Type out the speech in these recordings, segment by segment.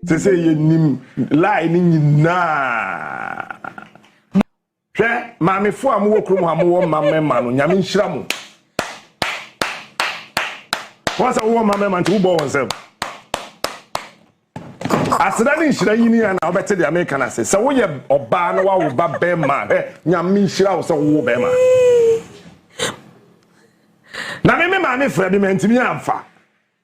Se say ye nim lie ni na. Hwe maame fo am wo krom am wo mamme ma no nyame nhira mo. Wasa wo mamme ma nti wo bo wonsem. Asida ni nhira yini na obete de America na se wo ye oba na wa wo ba be ma nyame nhira wo se wo be ma. Na me maame fra bi mentimi amfa.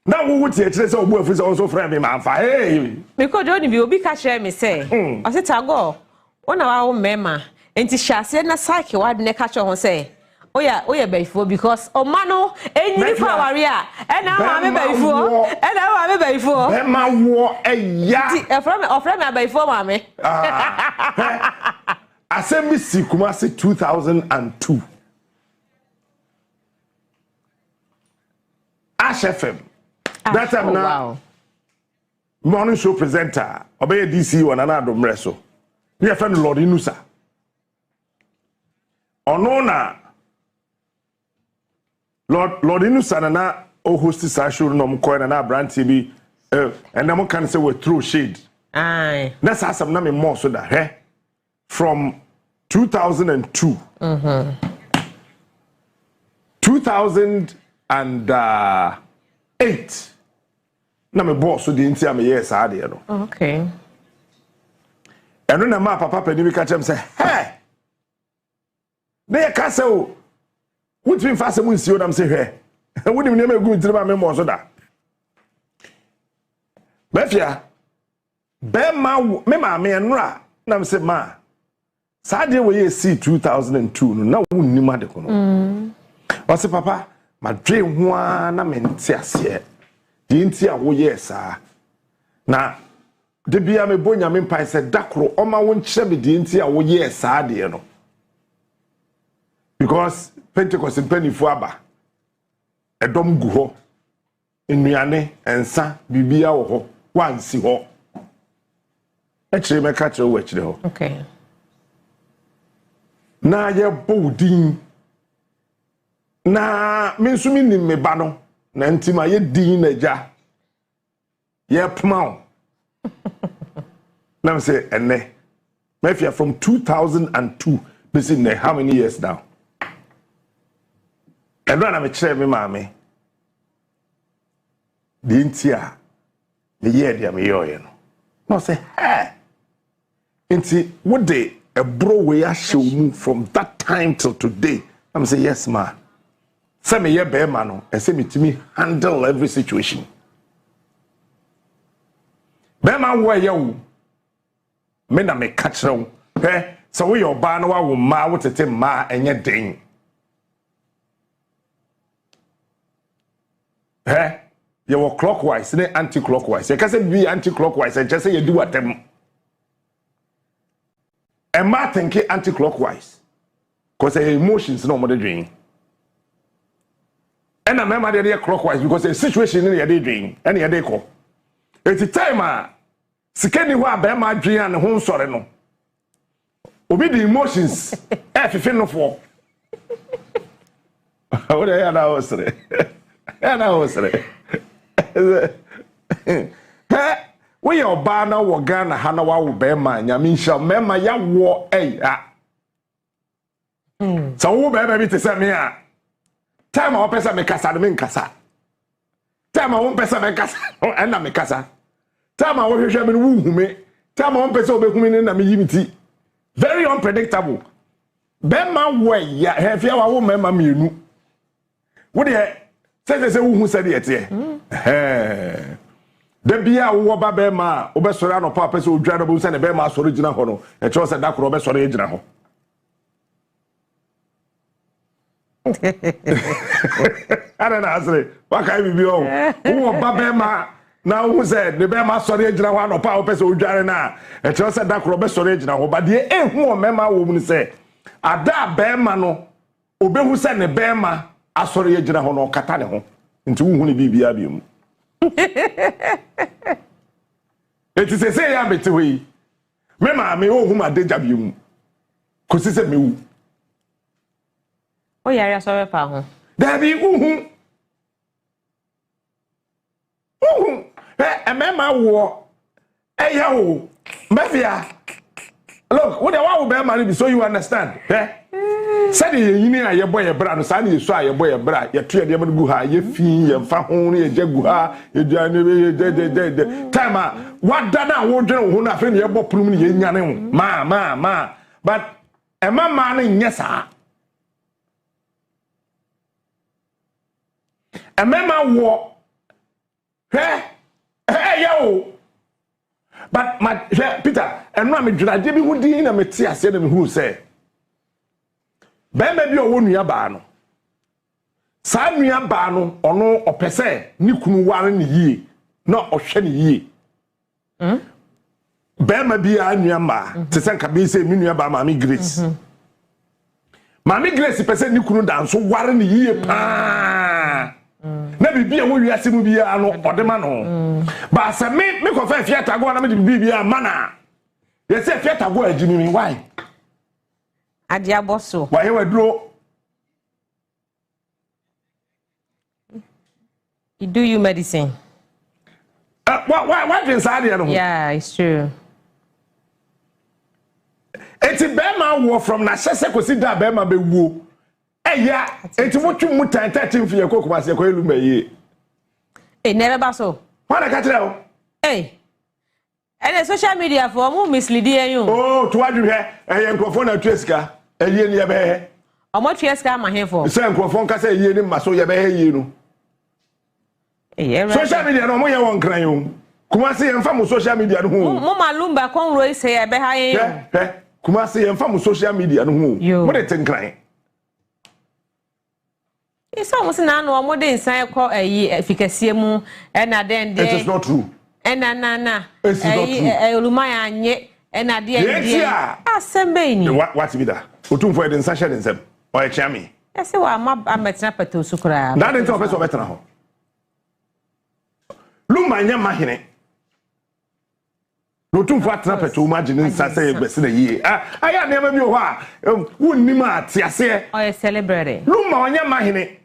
Na wo wuti e kire se obu afi se onso fra me ma amfa. Hey. Because Johnny bi obi ka kire me say, o se tago, ona wa wo mema. Enti hyase na sake wa de ne ka kire ho say, oya baifo because o ma no enyi fa ware a e na ma me baifo e na ma me baifo be ma wo eya ti e fra me baifo ma me asemi sikuma se 2002 Ash FM that time now morning show presenter obey DC one another mreso we friend Lord Inusa Onua Lord Inusa na o host sa show no mko na brand TV and na mo can say we throw shade aye that's asam na me more so that from 2002 2008 na me boss so the inti am yes ade no okay eno na ma papa pani bi ka chem say hey dey ka say o wutimi fa asem nsi o dam say hwe wonim ne ma gu ntiri ba me mo so da bafia be ma me ma me enra na me say ma sa de we see 2002 no na wunnim ade ko no o say papa ma dwe ho a na me nti ase di nti a wo yesa na de bia me bonya me mpan say dakro o ma won kire me di nti a wo yesa de no because Pentecost in Penifo aba edom gu ho enuane ensa bibia wo ho wansi ho e kire me ka kire wo kire ho okay na ye bodin na mensumi ni me ba no na ntima ye din na ja ye pma na me say ene mafia from 2002 this is how many years now and when I'm a chair me mama the intia the year dia me yo no no say hey inti what day a bro we show mu from that time till today I'm say yes ma say me ye be ma no and say me to me handle every situation be ma wo ye wo me na me catch you so we your ba no wa wo ma wo tete ma enye den you were clockwise, anti-clockwise. You can't be anti-clockwise and just say you do what them. And ma think anti-clockwise. Because the emotions no more dream. And I remember they are clockwise because the situation in your dream and your deco. It's the time sikeni wa be ma dream and home sorry no. Obi the emotions if you no for. What the hell was it? And I was right. We your banner wo Ghana hanawa wo be man nyame hia mema ya wo so wo be be te say me a time o pesa me kasa me nkasa time o pesa me kasa na me kasa time o hwehwe me wo hume time o pesa obehumi na me yimiti very unpredictable be man wo ya hefia wa wo mema mienu wo de say who said it here. The bia wo ba be ma obesore no papa se odwara bo se ne be ma soro gina ho no e che se dakoro obesore gina ho ara na asre waka bibi o wo ba be ma na wo se ne be ma soro gina ho no papa opese odwara na e che se dakoro obesore gina ho ba de ehu o mema wo mu se ada be ma no obehu se ne be ma asoro ye gina ho no kata ne ho nti wo hu ne bibia bi mu eti se ya beti we me ma me o hu ma deja bi mu Kusi se me wu o yare asore pa ho da bi uhu e me ma wo Hey yo, Mafia. Look, what the wow bear money so you understand? Eh? Said you need a boy a brand, Sandy, you saw your boy a bra, your tree, your guha, your fee, your fahoni, your jaguha, your journey, Tama. What dana won't do who nothing your boy plum in yanim, ma. But a man, yes, sir. A man walk. Hey, yo. But my Peter, and Rami, did I give you dinner? Metia said him who say, Bama be a one year bano. Samia bano or no or per se, Nikunu warren ye, not or shenny ye. Bama be a nyamba, to send Kabise, Minia by Mammy Grace. Mammy Grace, per se, Nikunu dance, so warren ye. Maybe be a way as to be a no or the man. But I make a fiat I go on to be a manner. They say fiat I go, Jimmy, why? A diaboso. Why you draw? You do you medicine. What inside here? Yeah, it's true. It's a Bema war from Nashese Kosida Bema be woo. Eh, yeah, it's what you put 13 for your cook was your coil. It never basso. What I can't tell. Hey, and the social media for more misleading you. Oh, to what you have a microphone at Tresca, a year near bear. How much Tresca my hair for? The same microphone can say, you must so your bear, you know. Social media no more one crying. Kumasi and famous social media no home. Mama Lumba con race here behind. Kumasi and famous social media no home. You what it's crying. It's almost an annual more than say call a year efficacy mu and then it is not true. And na it's not true. Lumaya nye and at the end assembly. What be that? Utum for the session in them or a chami. I say, well, I'm a snapper to Sukra. That is office of better. Lumanya mahine. Utum for snapper to imagine say best in a year. I never knew why. Wouldn't me mat, I say, or a celebrity. Lumanya mahine.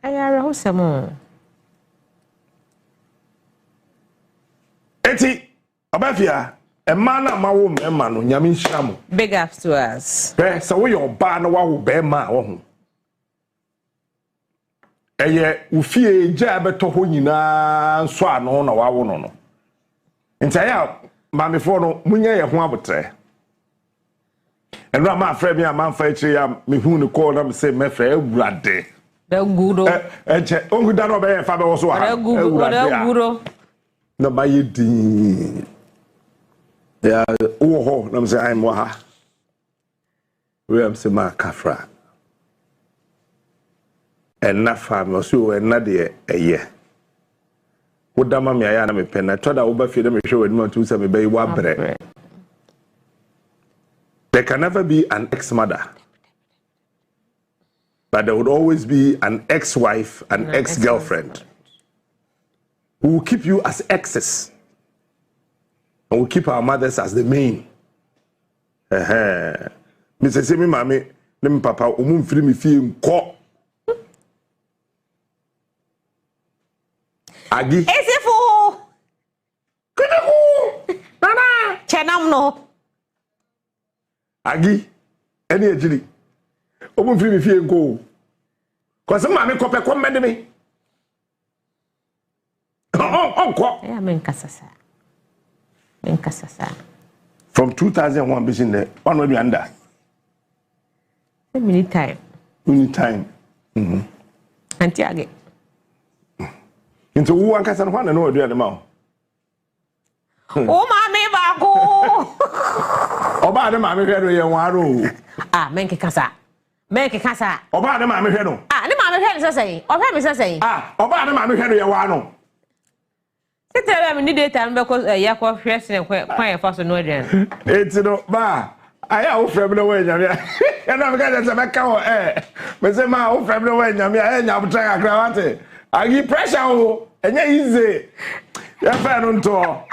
I are a wholesome. Eti, Abafia, a man, my woman, a man, Yamin Shamu. Big ups to us. So we are ban wa bear ma. Eye, ufie jab to honina, swan on a wawono. And say out, mammy for no, munya huabotre. And Rama Frebia, a man for me who call them say, me fair, rade. The good. Uncle Dano, father was good. No, by you, yeah, oh, let me say, I'm Waha. We am say, Kafra. And not farm, so and not a year. What damn me, I am a pen. I thought I would feed them a show and want to say, baby, what bread. There can never be an ex-mother. But there would always be an ex-wife, an ex-girlfriend who will keep you as exes and will keep our mothers as the main. Mr. Semi Mami, let me papa, free me feel ko. Agi. Esifu. Kunaku. Nana. Chenam no. Agi. Any ejili. Free me feel ko. Cause Mami kope kwa mende me. Yeah, Menkasasa. From 2001, between the one way under. A minute time. Antiage. Into one cast and one and no do the mouth. Oh, mammy, Bago! Oba the mammy head with your waro. Menkasa. Oba the mammy head. The mammy head is saying, or have is saying, Oba the mammy head with your wano. Tell me the time because a yak of fresh and quiet for no again. It's no bar. I have from the way, and I'm going to make our air. But say my old family way, I have trying a gravate. I give pressure, and easy. You're fair on tour.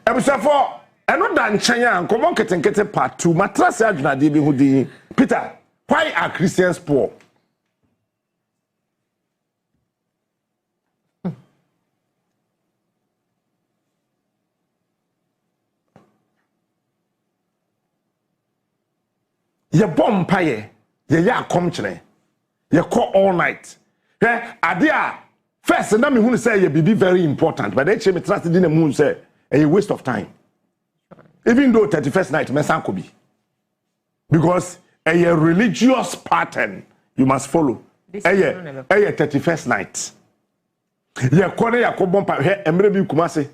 I was for I know Dan Chanya, come on, get a part 2. Matras Adna Dibi Houdini. Peter, why are Christians poor? ye bom paye ye ya komchene ye call all night ade a first na me hu say ye be very important but they che me trust din na mu say a waste of time even though 31st night me san ko bi because a religious pattern you must follow a 31st night ye kone ya ko bom pa he emre bi kumase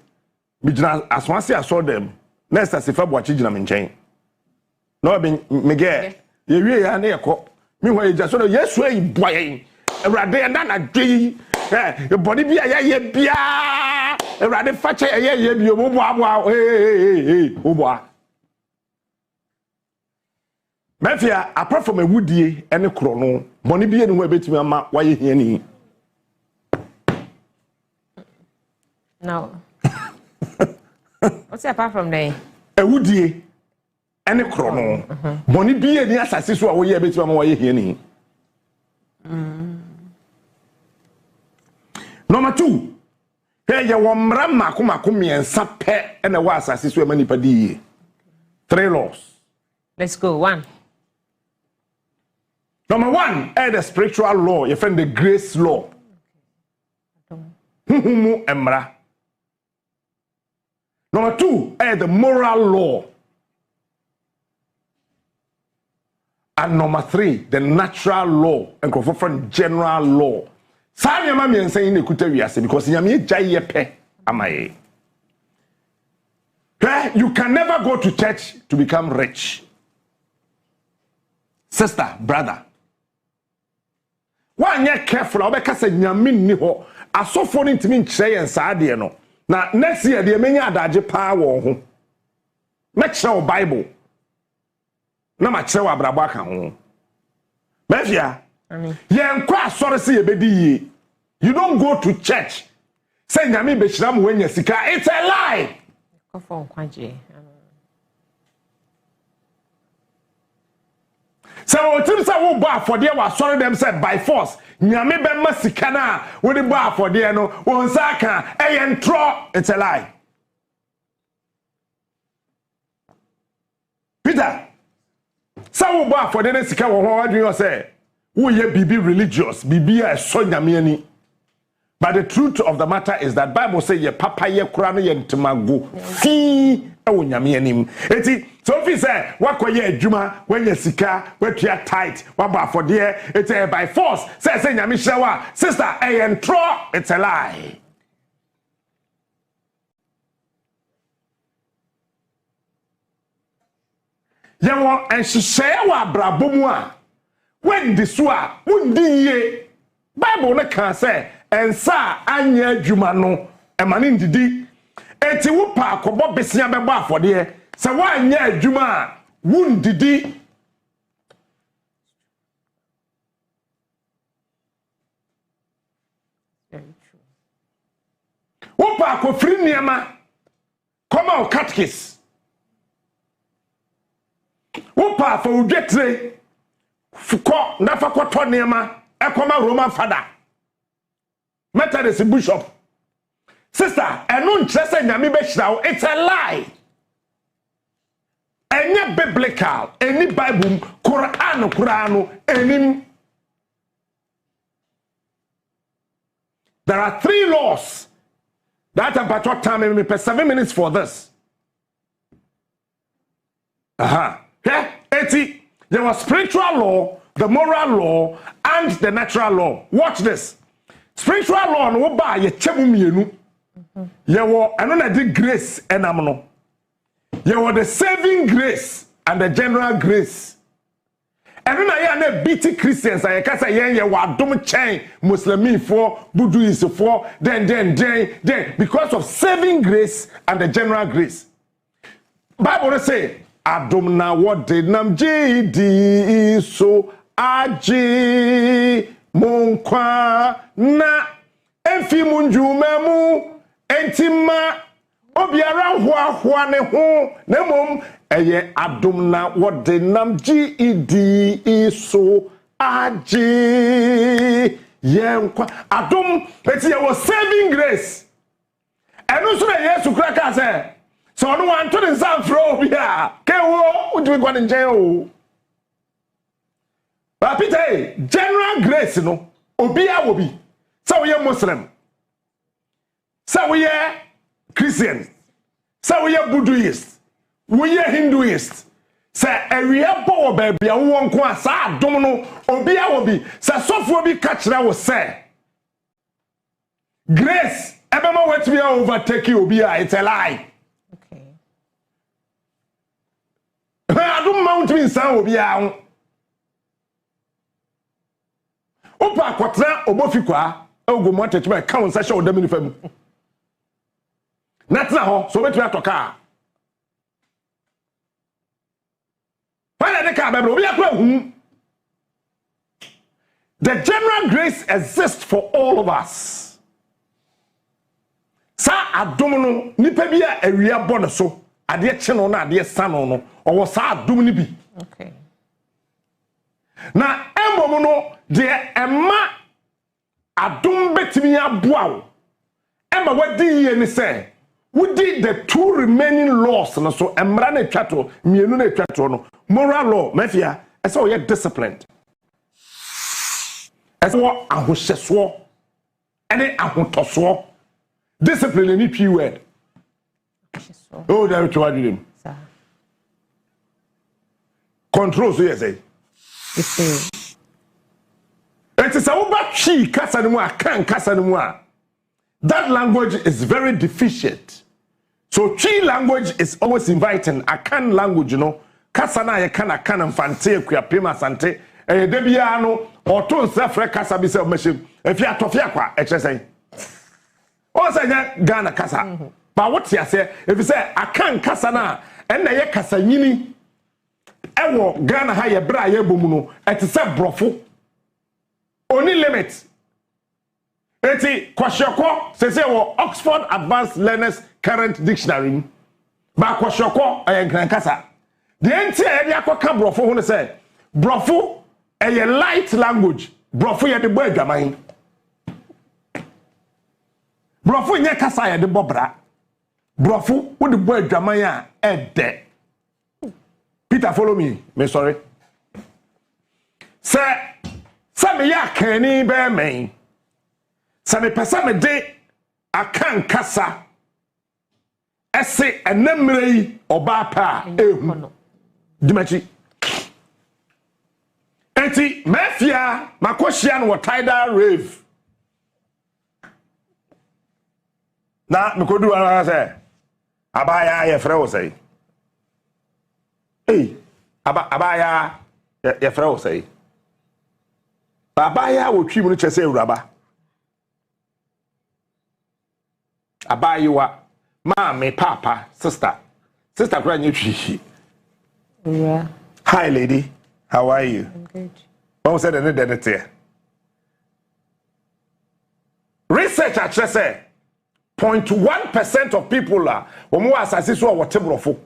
bi gina aswanse aso dem next as if abuachi gina me nchen no be mege ye wie ya na ye ko mi ho ye jaso no yesu ayi boyen ewrade na na dwi e body bia ye bia ewrade fache ye bi obo aboa oboa mafia apart from a woodie ene kro no boni bia ne ho ebetimi ama waye hiani no what's apart from there a woodie ene kro no boni bia ni asase so a wo ye ebetimi ama waye hiani Number 2. Hey, you want mako miensa pe ene wa asase so emani padi. 3 laws. Let's go. 1. Number 1, the spiritual law, you find the grace law. Humu emra. Number 2, the moral law. And number 3, the natural law and from general law. Sanya mami ense ine kutawiase because nyame jaye pe amaye. You can never go to church to become rich. Sister, brother. Why you careful? Obeka se nyame ni ho. Asofo ni ntimi nkyere yen saade no. Na next year de menya adaje pa wo ho. Me kyerɛ Bible. Na ma kyerɛ abrabo aka ho. Mafia. Yen kwa asore se yebedi yi. You don't go to church. Say nyame be hyiram wanya sika. It's a lie. Kofo nkwaje. So otim say wo ba afode wa asore dem say by force. Nyame be ma sika na wo de ba afode no won sa ka ntro. It's a lie. Peter. Say wo ba afode na sika wo ho wadwen yo say wo ye bibi religious, bibi a so nyame ani. But the truth of the matter is that Bible say ye papa ye kura no ye ntemago fi e wo nyame anim. Eti so fi say wakoye adwuma when ye sika watua tight waba afode it's by force say nyame hyewa sister entro. It's a lie. Ye won enhyehyɛ wa abrabomu a when diso a undi ye Bible na kan say ensa anya adwuma no emane ndidi eti wo pa akobo besia bebo afode se wo anya adwuma a wundidi wo pa akofri niema come out catechist wo pa fa odwetre fuko nafa kwato niema ekoma Roman father Methodist bishop. Sister, enu ntrese nyame be hirawo. It's a lie. Enye biblical, any Bible, Quran, enim. There are 3 laws. That about what time me per 7 minutes for this. Okay? 80. There was spiritual law, the moral law, and the natural law. Watch this. Spiritual law no ba ye chemu mienu. Ye wo eno na di grace enam no. Ye wo the saving grace and the general grace. Eno na ye na BT Christians aye ka say ye wo adom chen Muslimi for Buddhist for then because of saving grace and the general grace. Bible say adom na what did nam di so aji Monkwa na emfi munjumemu entima obiara hoahoa ne ho na mom eye adom na wode nam GED so agi yenkwa adom eti ye was saving grace enu so na Yesu kura ka say so no wan to den san fro bia ke wo udwi kwa nje o But Peter, general grace no obi a obi. So we are Muslim. So we are Christian. So we are Buddhist. We are Hinduist. So area bo baby a won ko asa dom no obi a obi. So sofo bi catchra wo say. Grace ebema wet me overtake obi a it's a lie. Okay. I don't mount me san obi a Opa kwatra obofi kwa ogomo atechima account sa show dem ni fam. Natna ho so betumi atoka. The general grace exists for all of us. Sa adom no nipa bia awia bɔ so ade kye na ade sano no ɔwɔ sa adom ni bi. Okay. Na embom no de emma adom betimi aboa wo. Emma wadi ye ni say we did the two remaining laws no so emra na twato mienu na twato no moral law mafia ese o ye disciplined ese wo ahohyeso ene ahotoso discipline any p word oh there to what you sir control so yes say it is about chi kasa no a kan kasa no a that language is very deficient. So chi language is always inviting. A can language, you know. Kasa na ye kan mfante akua pema sante. De bia no oto nsafre kasa bi se omahye. Efi atofia kwa ekye o say Ghana kasa. Ba what ya say if say a can kasa na na ye kasa nyini. Ewo Ghana ha ye bra ye bomu no. Et se brofo. Only limit. Eti kwashoko se wo Oxford Advanced Learners Current Dictionary ba kwashoko ayen kasa de enti e dia kwaka brofo ho ne say brofo a light language brofo ye de bo adwaman brofo nye kasa ye de bobra brofo wo de bo adwaman a ede Peter follow me sorry say me ya kani be men sa me pesa me de akan kasa ese enemrei oba pa ehu dimachi enti mafia makohia no tidal rave na mekodu ara say abaya ye frɛ wo say abaya ye frɛ wo say abaya wo twi mu no kyese awuraba abayiwa Mama, papa, sister kura nyetwi. Yeah. Hi lady, how are you? I'm good. What said any identity? Research actually say 0.1% of people are omo asase so what brofo.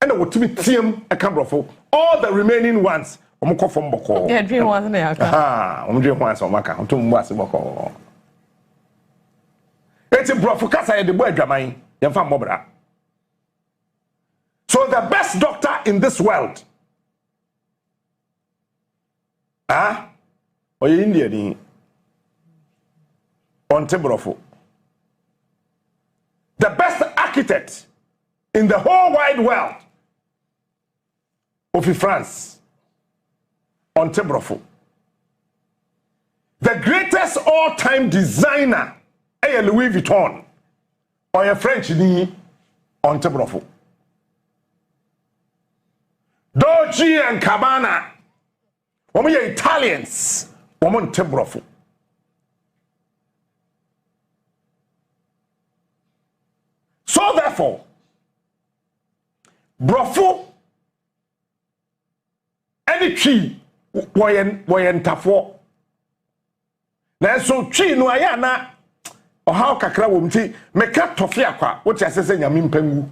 And what be team e kan brofo. All the remaining ones omo ko fom boko. Yeah, dream ones na aka. Ah, omo dream ones omo aka. Onto mo ase boko. Eti brofo kasa ye de bo adwaman. So the best doctor in this world, or Indian, on Tebrofo. The best architect in the whole wide world of France, on Tebrofo. The greatest all-time designer, Louis Vuitton. Or a French ni on Tebrofo. Dolce and Gabbana. We are Italians. We are on Tebrofo. So therefore, brofo any tree woyen tafo. Na so tree no ayana or how kakra womti meka tofia kwa what you say nyame mpangu.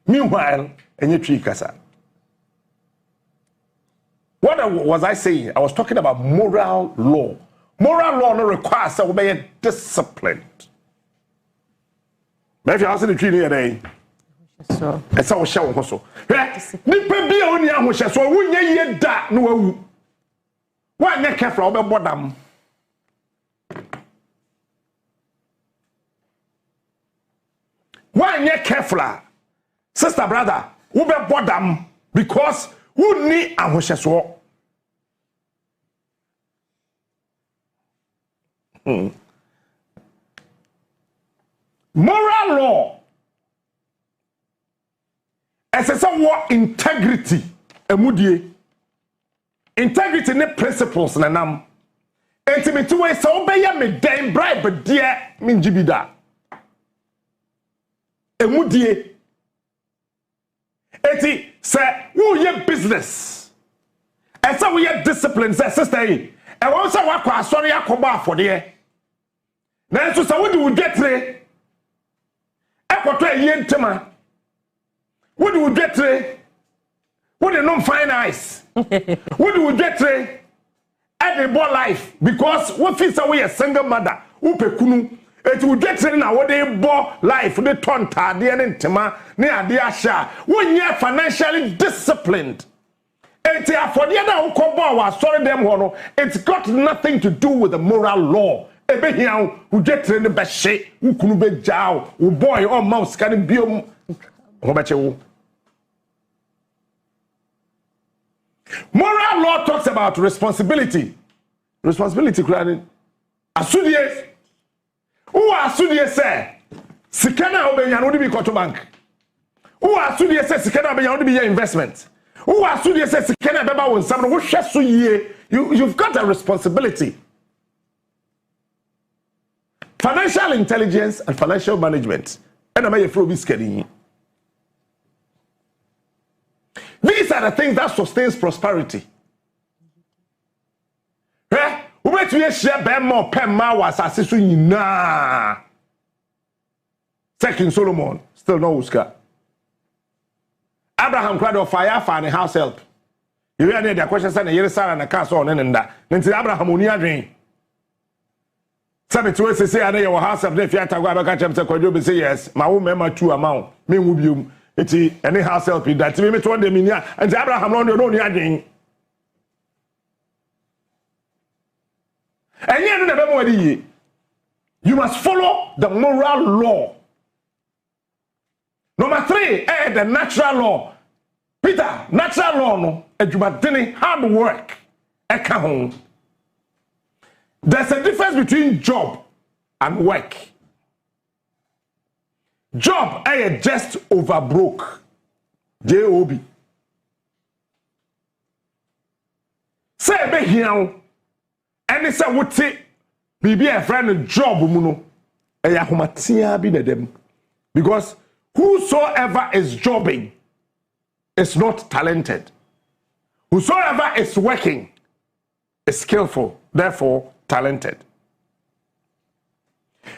Meanwhile any tree kasa. What was I saying? I was talking about moral law. Moral law no requires that we be disciplined. Maybe I say the tree near day. So it's our show also. Nipa bi oni ahoshe so wonye ye da no wawu. Why not careful about bodam? Why not careful, sister, brother? Who be bodam because who need a hosheswo? Moral law. As a what integrity, emudie. Integrity ne principles na nam. Intimate way so obey me den bribe dear minjibida. Emudie. Eti say who ye business. Esa we ye discipline say sister e. E won say wa kwa asori akoba afode. Na so say we do get re. Ekoto eyi ntema. What do we get today? What do non fine eyes? What do we get today? Every boy life because what feels away a single mother who pekunu it will get today now what they boy life they turn ta de ne ntema ne ade ahia when you financially disciplined it for the other who come boy sorry them hono it's got nothing to do with the moral law ebe hia who get today ne be she who kunu be jaw who boy or mouse can be moral law talks about responsibility. Responsibility, Granny. Asudie. Who asudie say? Sikana obenya no be to bank. Who asudie say sikana obenya no be your investment. Who asudie say sikana beba won sam no wo hwe so yie. You've got a responsibility. Financial intelligence and financial management. And am I flow be scaring. These are the things that sustains prosperity. Eh? Wait to share bemo pema was asisu nyina. Second Solomon still no Oscar. Abraham cried of fire for the house help. You hear the question say na yere Sarah na ka so on nenda. Nti Abraham oni adwen. Sabe to say na your house help na fiata go abeka chem say kwadwo be say yes. Ma wo mema two amount. Me wu biom. Eti any house help that me to dem nia. Nti Abraham no ni adwen. You must follow the moral law. Number 3, the natural law. Peter, natural law no. Hard work. There's a difference between job and work. Job just over broke. J-O-B. Say be here. And it's a would say, be a friend job, muno. Because whosoever is jobbing is not talented. Whosoever is working is skillful, therefore talented.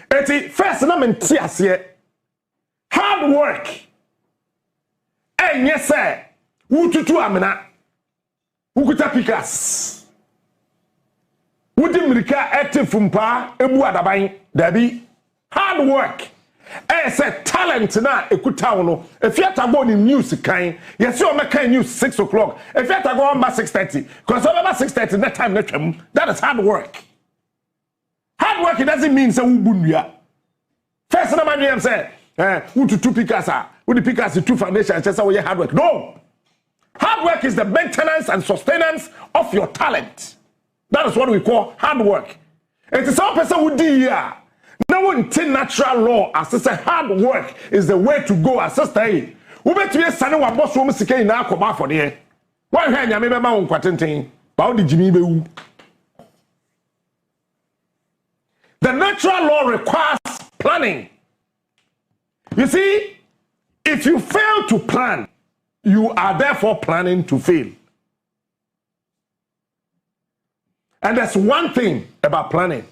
First, hard work. And yes, sir, who to amena, who could pick us. Wudi mirika ete fumpa ebu adaban dabi hard work say talent na ekuta wono efiata go ni news kan yesi o meka news 6 o'clock efiata go on 6:30 because over 6:30 that time na twam that is hard work. Hard work it doesn't mean say wubu nua first na man dem say wutu two pickers wudi pickers two foundation say we hard work. No, hard work is the maintenance and sustenance of your talent. That is what we call hard work. It is some person who did here. No one take natural law as I say hard work is the way to go. As I say, we better be standing one boss woman sike in our cover for the one hand ya meba on kwatenten. Ba the Jimmy be. The natural law requires planning. You see, if you fail to plan, you are therefore planning to fail. And there's one thing about planning.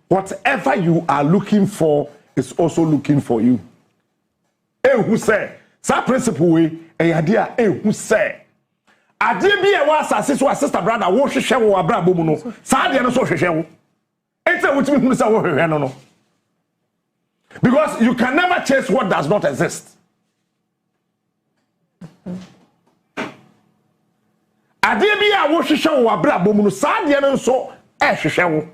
Whatever you are looking for is also looking for you. Who say? That principle way, idea, who say? Idea be a was sister brother, wo hwehwe wo abrabo mu no. Saa de no so hwehwe wo. Ente wutimi hu say wo hwehwe no no. Because you can never chase what does not exist. ade bi a wo hwehwe wo abra bom no saa de no nso hwehwe wo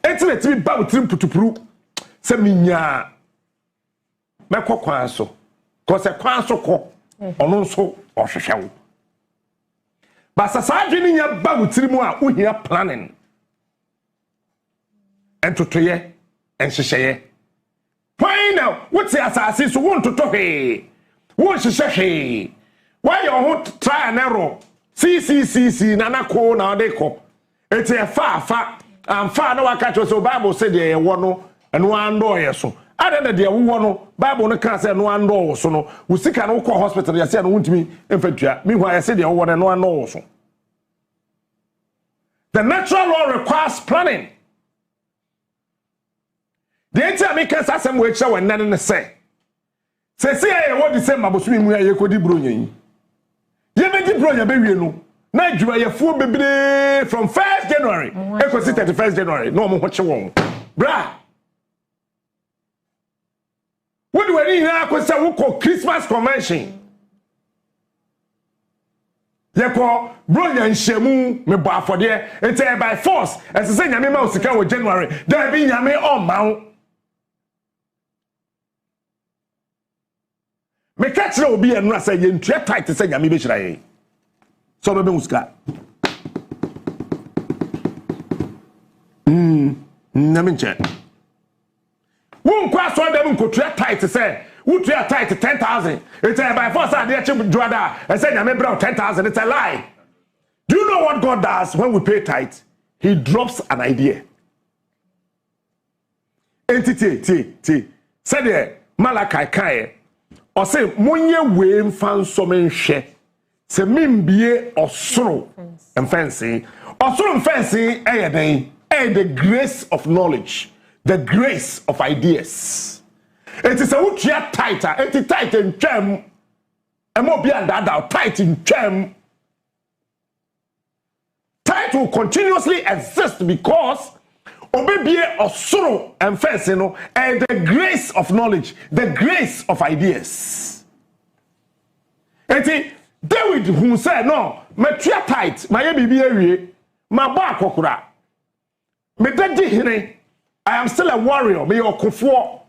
enti na ba wo tirim putupuru se minya mekọ kwan so ko se kwan so ko ono nso ohwehwe wo basa saa de nya ba wo tirim a wo hia planning entotoye enhyehyeye why now what's the assassin so want to talk he won hyehyeye why your whole try and error see nana ko na de ko eti e fa am fa na waka cho so bible say de wo no eno ando yeso ada de wo no bible no kan say eno ando wo so no wo sika no ko hospital ya say no wontimi emfatua me hu ya say de wo no ando wo so. The natural law requires planning. The entire make us asem we kire when nane ne say e wo di say mabosumi mu ya ye kodi bronya yi ye be di bronya be wie no na adwuma ye fu bebre from 1st January e ko 31st January no mo ho che won bra wo di wani na ko say wo ko Christmas convention ye ko bronya nhemu me bo afode e by force e se nyame ma osika wo January da bi nyame o ma me catch na obi enura say ye ntua tight say nyame be hira ye so be muska nyame nche won kwa so dem nkotua tight say wutua tight 10,000 it's by force ade eche joada e say nyame bra 10,000 it's a lie. Do you know what God does when we pay tithe? He drops an idea. Entity say the Malachi kai or say monye we mfan so menhwe se mimbie osoro mfansi osoro mfansi the grace of knowledge, the grace of ideas. It is a utia tighter, it tight in chem emobia dada tight in chem. Tight will continuously exist because obebie osoro mfansi no and the grace of knowledge, the grace of ideas. Eti David who said no, me tia tight, my bibi awie, ma ba akokora. Me daddy hene, I am still a warrior, me okofo.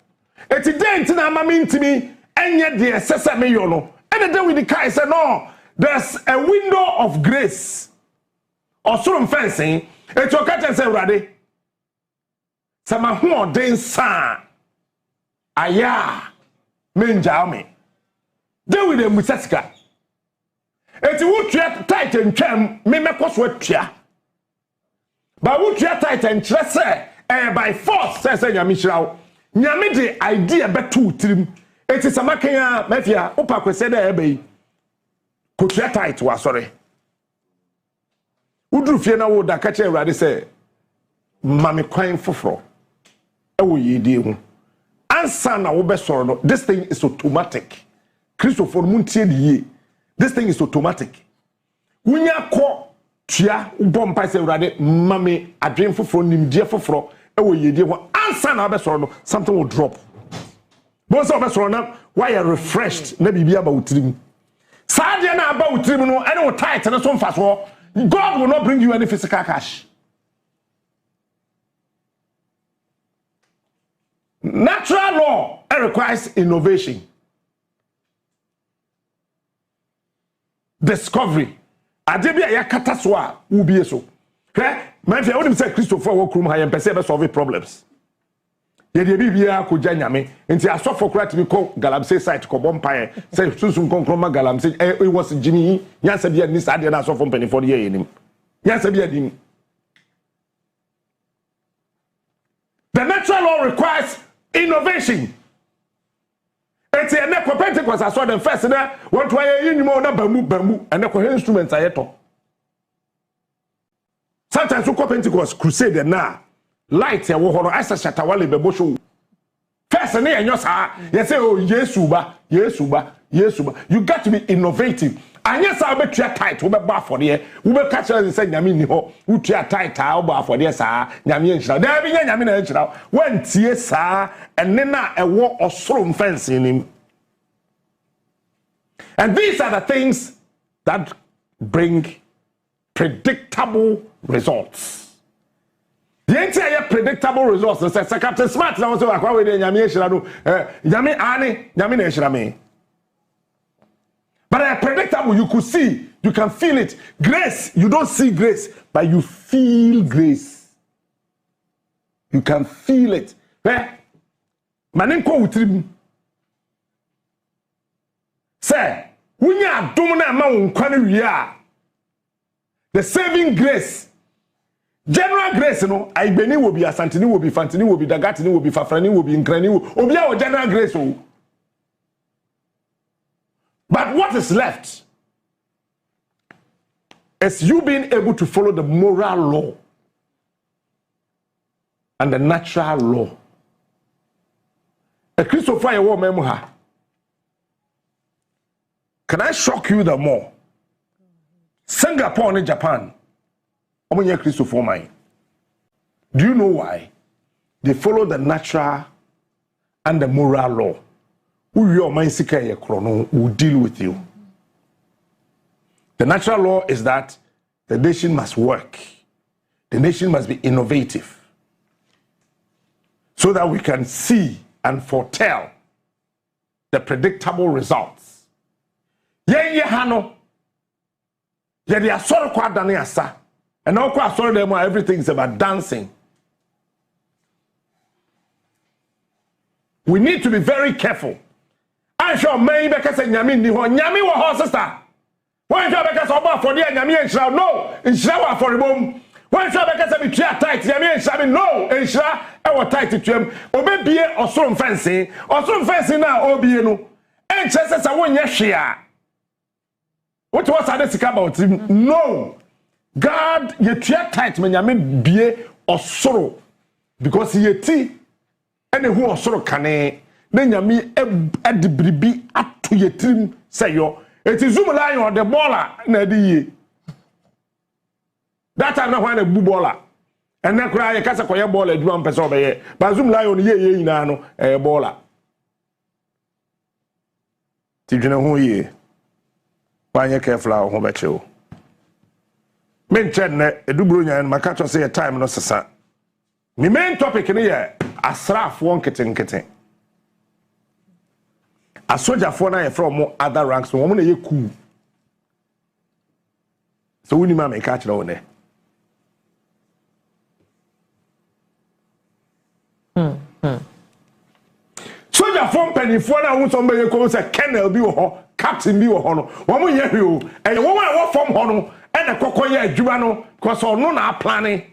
Eti dent na mama ntimi enye de sese me yo no. And David kai said no, there's a window of grace. Osoro mfensin, eti okata say urade. Sama ho den sa. Aya, menja me. David emusasika. Eti wutua tight ntwam me mekoso atua. Ba wutua tight nkyere se by force say nyame hyirawo. Nyame de idea betu tirim. Eti samakan mafia opa kwese da ebe kotua tight wa sore. Udru fie na wo da ka che urade se mame kwan foforo. Ewo yedie hu. Ansa na wo be soro no, this thing is automatic. Christopher muntie die. This thing is automatic. Wunya ko tua bom pa se urade mame adwen foforo nimdie foforo ewo yedie ho ansa na be soro no something will drop. Bo so be soro na why you refreshed na bibia ba utirim. Saade na ba utirim no ene wo tight na so mfa so. God will not bring you any physical cash. Natural law requires innovation. Discovery. Adebia ya kata so a wo bie so. Hwe, man fe wonim say Christopher wo krum ha ye mpese be solve problems. Ye de bibia ko nyame nti asofo kura timi ko galamsey site ko bompae say sunsun konkroma galamsey it was Jimmy nyansa bia ni sa de na asofo mpani for ye yenim. Nyansa bia dim. The natural law requires innovation. Eti ene ko Pentecost aso den first na want to aye nyimo na bamu ene ko instruments ayeto. Sometimes we ko Pentecost crusade na light e wo horo asa shatawale bebo show. First na enyo sa you say oh Yesu ba. You got to be innovative. Anya sa obetua tight wo be ba for there. Wo be catch us say nyame ni ho. Wo tua tight a wo ba for there sa nyame enchira. Da bi nyame na enchira. Wan tie sa ene na ewo osoro mfense nim. And these are the things that bring predictable results. The entire predictable results. Say Captain Smart now say akwa we dey nyame ehira no nyame ane nyame na ehira me. But they are predictable. You could see, you can feel it. Grace, you don't see grace, but you feel grace. You can feel it. Manenko utrim. Say, when you are doing that, the saving grace, general grace, you know, Ibeni will be Asantini, will be Fantini, will be Dagatini, will be Fafrani, will be Inkrani, will be our general grace. But what is left is you being able to follow the moral law and the natural law. A Christopher memoha. Can I shock you the more? Singapore and Japan. Christopher. Do you know why? They follow the natural and the moral law. Who your mind will deal with you. The natural law is that the nation must work. The nation must be innovative. So that we can see and foretell the predictable results. Hano. They are sort of quite done. And now quite sorry them everything is about dancing. We need to be very careful. I sure may because nyami ni ho nyami wo ho sister. When sure because oba for there nyami enhira no enhira for bom. When sure because be tria tight nyami enhira no enhira e wo tight twam. Obebie osoro fencing na obie no. Enche sesa wonye hwe a. What was that sika about him? No. God ye tria tight me nyami bie osoro because ye ti ene hu osoro kane. Nyami edibribi atu yetrim sayo. It is zoom line on the baller na di. That time na when a boo baller. And then cry a casa koya baller do one person be. But zoom line on ye na no baller. Ti dwena ho ye. Wanye careful ho be che o. Men chen na edubro nyan maka to say time no sesa. Me main topic ni ye asraf won keten. A soldier for now from other ranks, so woman ye cool. So we need to catch it on there. Soldier from penny for now, somebody calls a kennel be or captain be or honor. Woman ye you, and the woman walk from honor and a cocoya jubano, because all none are planning.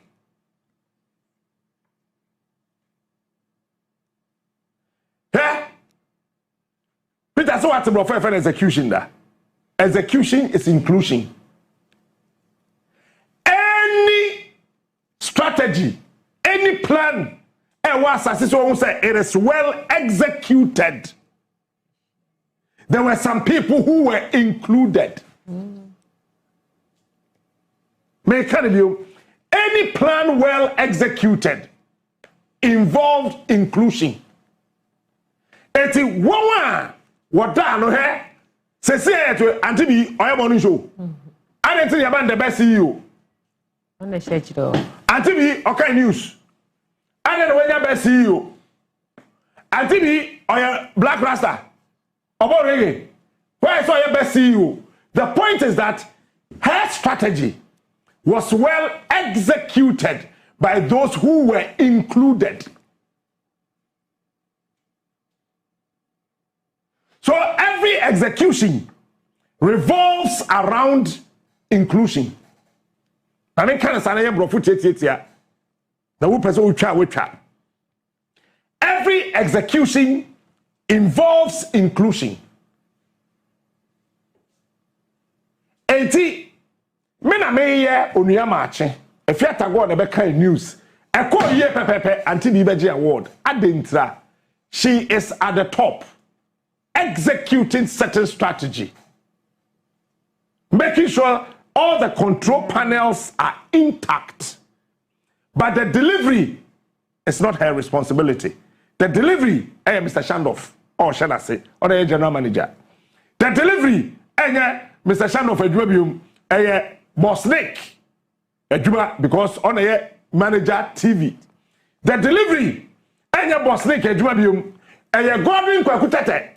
That's what the prophet for execution da. Execution is inclusion. Any strategy, any plan, it is well executed. There were some people who were included. May kind of you, any plan well executed involved inclusion. It's one. What no he say to antibi oyamonu show anti yaban the best CEO on the schedule antibi okay news and the wenya best CEO antibi oya black rasta obo reggae where is your best CEO. The point is that her strategy was well executed by those who were included. So every execution revolves around inclusion. I mean, kind of say, bro, put it here. The person who try. Every execution involves inclusion. Enti, mena meye Onua Maakye. If you go on the back news, I call ye pepepe anti-BBG award. Adentra, she is at the top. Executing certain strategy, making sure all the control panels are intact, but the delivery is not her responsibility. The delivery, Mr. Shandoff, or shall I say, or the general manager. The delivery, Mr. Shandoff, Bosnick adwuma because on a manager TV. The delivery enya Bosnick adwuma biom eye Godwin Kwakutete.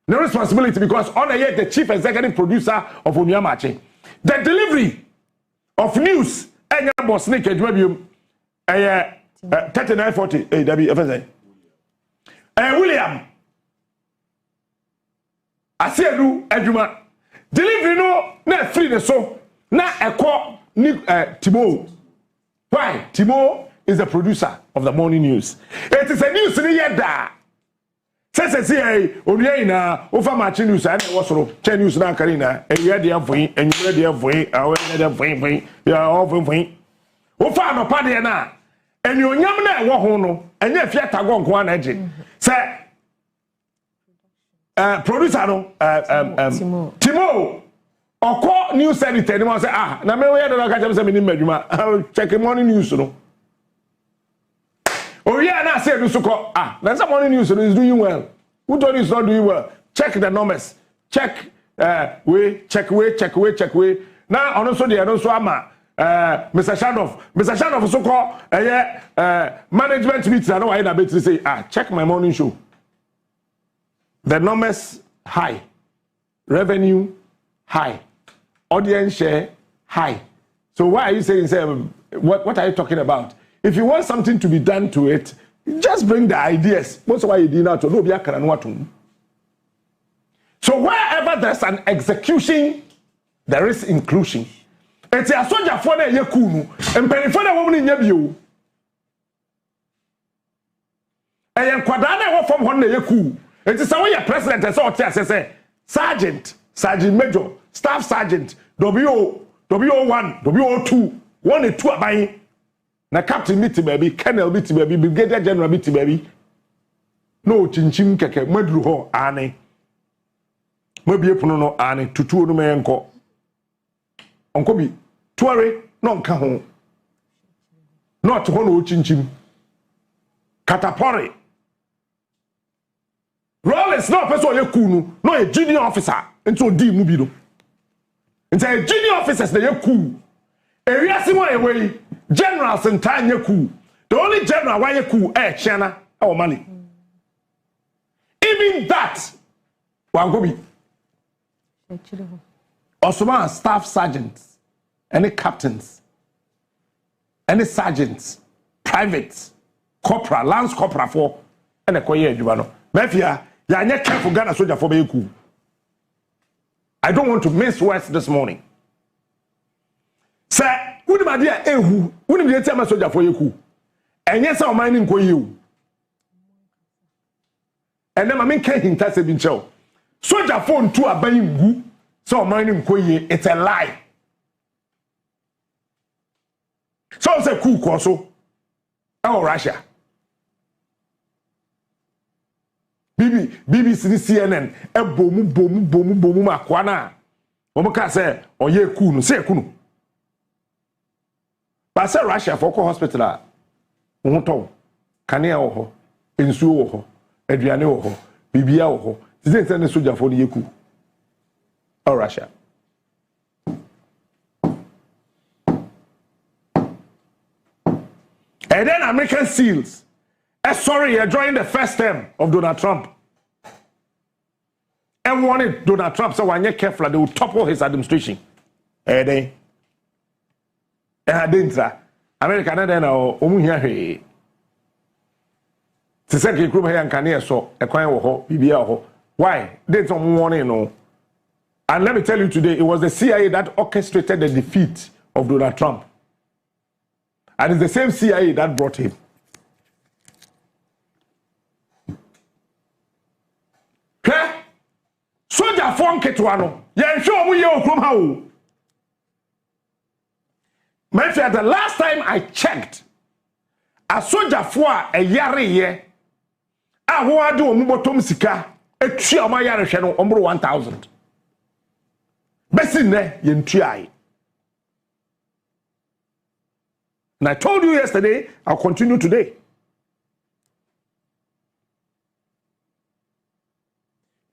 No responsibility because on a the chief executive producer of Onua Maakye. The delivery of news enya Bosnick adwuma biom eye 3940 AW William Asiedu adwuma delivery no na free the so na eko ni Timo. Why? Timo is the producer of the morning news. It is a news ni yeda. Say Onua ina ofa Maakye news and wasoro che news na kare na ewie de avoin enwure de avoin awe de avoin ya avoin ofa no pa de na eni onyam na ewo ho no enya fiata gonko na age say producer no Timo Oko news editor ni mo say na me we do ka jam say me ni madwuma check morning news no Oya na say do so ko na some morning news is doing well. Who told you it's not doing well? Check the numbers. Check check way. Now also the also ama Mr. Shanov so call management meeting. I know why na better say check my morning show. The numbers high. Revenue high. Audience share high. So why are you saying what are you talking about? If you want something to be done to it, just bring the ideas. Most of why you did not to know. So wherever there's an execution, there is inclusion. It's a soldier for the yakunu and penny for the woman in Yabu. And Quadana from one yaku. It is a way a president has all say sergeant, major, staff sergeant, WO1, WO2, 1 and 2 buying. Na captain meet baby, colonel meet baby, brigadier general meet baby. No chinchim keke madru ho ane. Mabie pono no ane tutu no me enko. Onko bi tuare no nka ho. No to ho no chinchim. Katapore. Rollins no person ye cool no a junior officer into di mu bi no. Nti junior officers na ye cool. Ewiase mo ewe generals and tanya cool. The only general why you cool China or Mali. Even that one go be Osman staff sergeants, any captains, any sergeants, privates, corporal, lance corporal for and a koye jubano. Mafia, ya nye careful Ghana soldier for be cool. I don't want to miss words this morning. Sir, who my dear ehu, who the tell my soldier for you? And yes, our mining for you. And then I mean, can't hint us a bit show. Soldier phone to a buying goo, so mining for you, it's a lie. So it's a cool corso. Oh, Russia. BBC, CNN, a boom, Makwana. Omoka say, or ye cool, say cool. But say Russia for hospital won't kanea ho ensuo ho aduane ho bibia ho didn't send the soldier for the yeku or Russia. And then American SEALs sorry, you're joining the first term of Donald Trump. And wanted Donald Trump so when you're careful they will topple his administration. And then America na den na omu hia hwe ti se ke krum he anka na so ekwan wo ho bibia ho why they don't warning no. And let me tell you today, it was the CIA that orchestrated the defeat of Donald Trump, and it's the same CIA that brought him. Soldier form ketwa no ye hwe omu ye okrum ha o. My friend, the last time I checked, a soldier for a yare I want to do bottom sika, a tree of my yare channel, 1,000. Best in there, you try. And I told you yesterday, I'll continue today.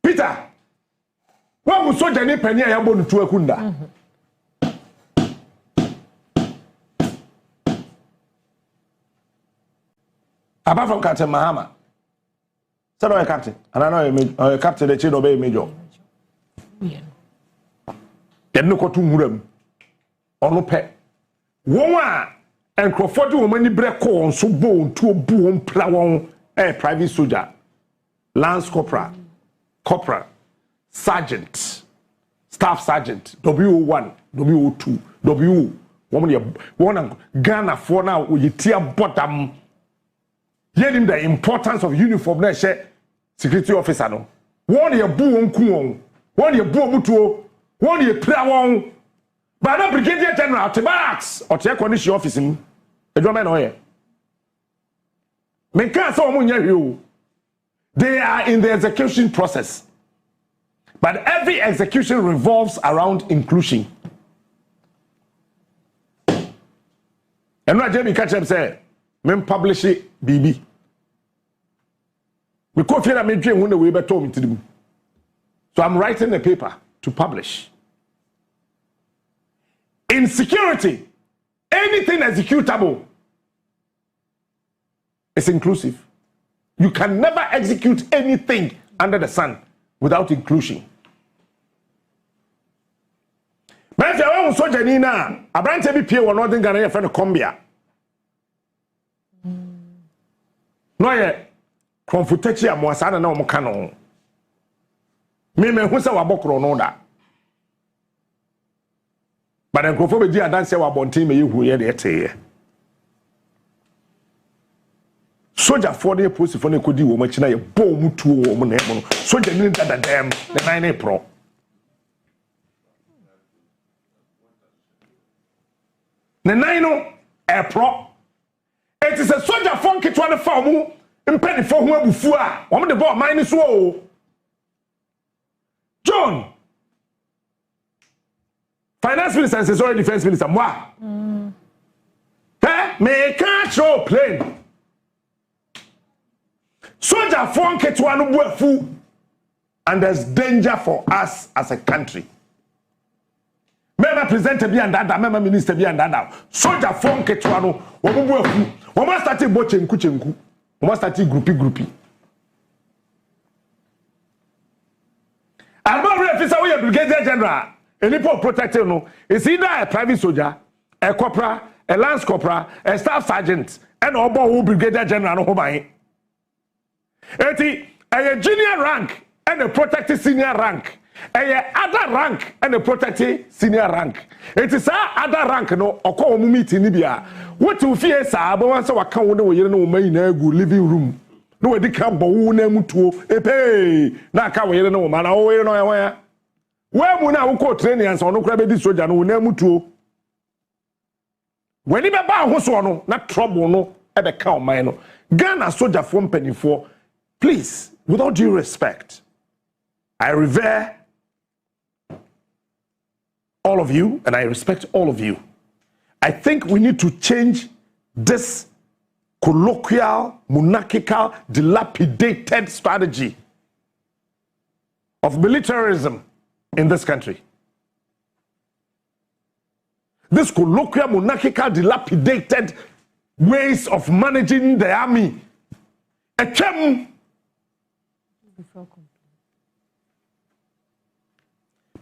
Peter, what was soldier ni penny I am going to Akunda? Apart from Captain Mahama. So no captain. And I know a captain the chain obey major. Then no to murem. Ono pe. Woman and Crawford woman break on so bone to a boom plawon a private soldier. Lance Corporal, Sergeant, Staff Sergeant, W1, W2, W. One Ghana for now with the tier bottom. Hear him the importance of uniform. Let's say security officer. No, one year boom kuon, 1 year boom mutuo, 1 year plawon. But no brigadier general to barracks or to condition office in a German oil. Men can't so much. They are in the execution process. But every execution revolves around inclusion. And what Jamie catch them say, men publish it, BB. We could feel that me dream when the way told me to do. So I'm writing a paper to publish. In security, anything executable is inclusive. You can never execute anything under the sun without inclusion. But if you want soldier Nina, a branch every peer or northern Ghana friend of Combia. No, yet, Confutachi and Moasana no Mocano. Me who say Wabokro no that. But then Crophobe and dance our bon team, you who hear the ete. Soldier for the post for the could do much na a bomb to woman. Soldier didn't that damn the 9 April. The 9 April. It is a soldier funky to the farm in penny for whom before. Woman the ball minus woe. John. Finance minister and Secretary Defense Minister. Moi. Me can't show plane. Soldier funky to one fool. And there's danger for us as a country. Member presenter be and that, member minister be and that. Soldier funky to one fool. We must start watching kuchenku. We must start groupie. I'm not ready to a brigadier general. Any people protected no. It's either a private soldier, a corporal, a lance corporal, a staff sergeant, and a brigadier general no home. A junior rank and a protected senior rank. A other rank and a protected senior rank. It is our other rank no or call meeting Libya. What to fear, sir, but once I can't know you know my living room. No, I can't bow name to a pay. Now, can't you know, man? Oh, you know where? Where would I go training and so no crab this soldier no name to? When you buy who's one, not trouble, no, at the count, mine. Ghana soldier from penny for, please, without due respect, I revere all of you and I respect all of you. I think we need to change this colloquial, monarchical, dilapidated strategy of militarism in this country. This colloquial, monarchical, dilapidated ways of managing the army.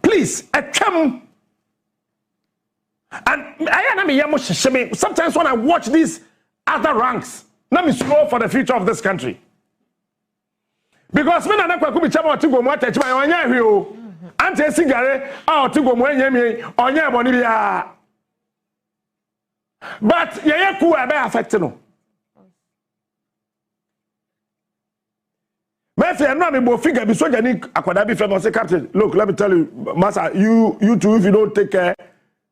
Please, and sometimes when I watch these other ranks, let me scroll for the future of this country. Because me na kwa kubi chama otigo mo atachi ma onya hwe o. Ante sigare a otigo mo enya mi onya boni bia. But yeye ku e be affect no. Me say no me bo figure bi soldier ni akwada bi friend say captain, look, let me tell you, master, you too, if you don't take care,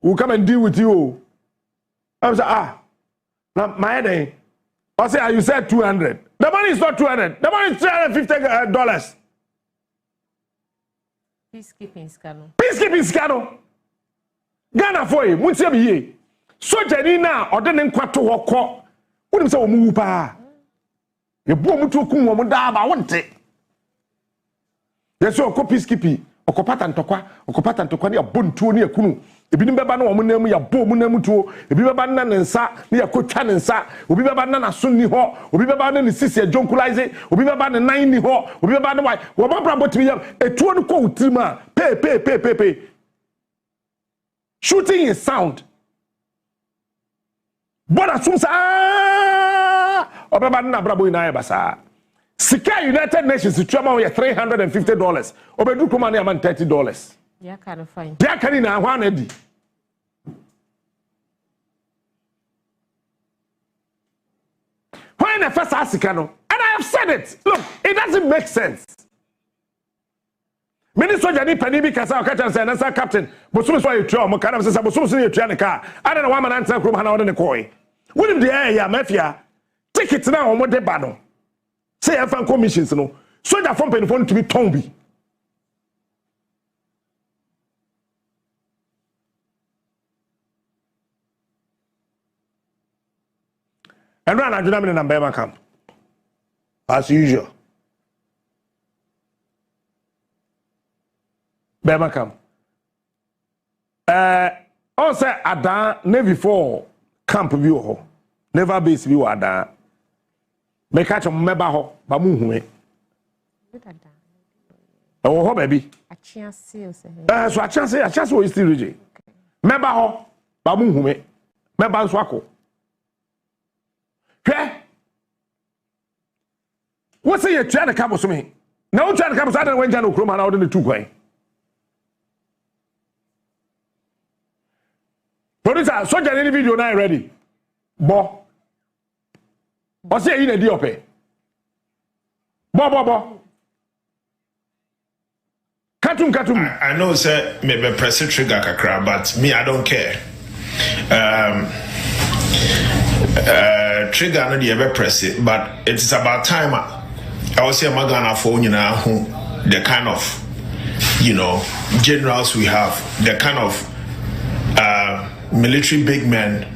we'll come and deal with you. I was now my head. I say, you said 200. The money is not 200. The money is $350. Peacekeeping scandal. Peacekeeping scandal. Ghana for you. What's your ye? So Janina or then quato or call. Wouldn't say move pa. You boom to kum woman daba won't it? Yes, so peacekeeping. Okopatan tokwa, okopatan tokwa ni a bun to near kunu. ebi ni beba na omo namu ya bo mu namu tuo ebi beba na ne nsa na ya kotwa ne nsa obi beba na so ni ho obi beba na ne sisi ejonkulaize obi beba na nan ni ho obi beba na why wo babra botimi ya etuo no ko utrima pe shooting is sound but asum sa obeba na brabo ina ya basa Sika United Nations tuama ya $350 obedu kuma na man $30 yeah kind of fine yeah can na hwa na di when the first Africa no and I have said it look it doesn't make sense many soldier ni pani bi kasa o kacha say na sa captain bosom so you try mo kana say bosom so you try ne car ada na wa man answer krom ha na wode ne koi wonim de ya mafia ticket na o mo de ba no say fan commissions no soldier from penifon to be tombi and run and dynamic in Bema camp as usual Bema camp also ada navy for camp bi ho never base bi wa ada me catch meba ho ba mu hu me ho baby achia seal say so achia say o still rege meba ho ba mu hu me meba nso akọ hwe wo say you try na cabo so me na wo try na cabo so ada wenja na okroma na wo de tu kwan producer soldier any video now ready bo o say you na di ope bo katum I know say maybe press the trigger kakra but me I don't care trigger no dey ever press it but it is about time I was say magana for nyina who the kind of generals we have the kind of military big men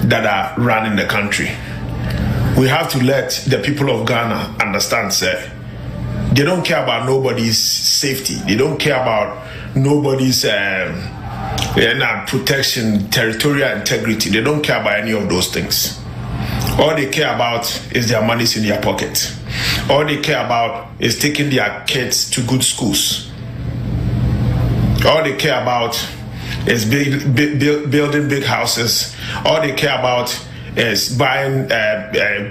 that are running the country. We have to let the people of Ghana understand, sir. They don't care about nobody's safety. They don't care about nobody's protection, territorial integrity. They don't care about any of those things. All they care about is their money's in their pocket. All they care about is taking their kids to good schools. All they care about is building big houses. All they care about is buying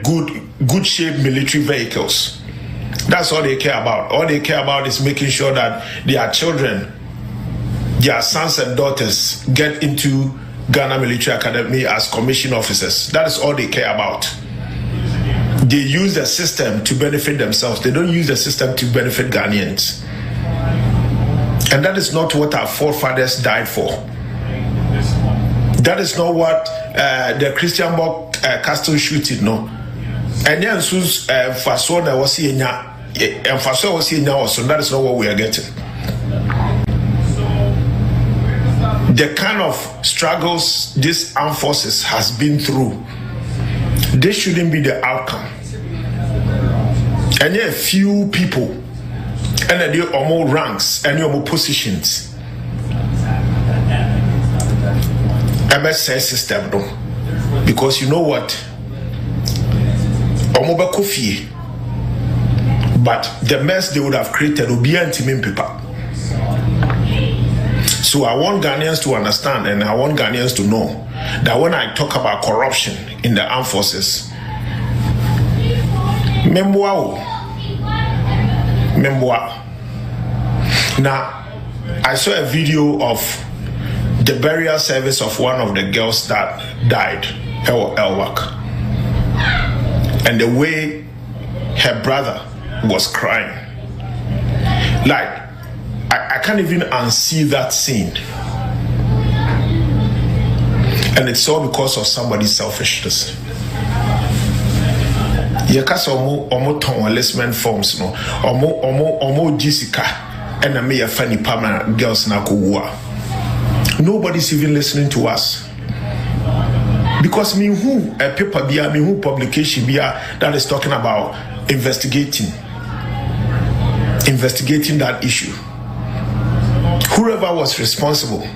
good shape military vehicles. That's all they care about. All they care about is making sure that their children, their sons and daughters get into Ghana Military Academy as commissioned officers. That is all they care about. They use the system to benefit themselves. They don't use the system to benefit Ghanaians. And that is not what our forefathers died for. That is not what the Christian Bock castle shooting, no. And then Fasona was here now, and Fasona was here now, so that is not what we are getting. The kind of struggles this armed forces has been through, this shouldn't be the outcome. And there are few people, and then there are more ranks and there are more positions. MSS system, no, because you know what? Omoba Kofi, but the mess they would have created would be anti-men people. So I want Ghanaians to understand, and I want Ghanaians to know that when I talk about corruption in the armed forces, Memboa. Now, I saw a video of the burial service of one of the girls that died, Elwak, and the way her brother was crying. Like, I can't even unsee that scene. And it's all because of somebody's selfishness. Yekasa omo ton enlistment forms no omo Jessica and me a funny permanent girls na kuwa. Nobody's even listening to us. Because me who a paper bia, me who publication bia that is talking about investigating that issue. Whoever was responsible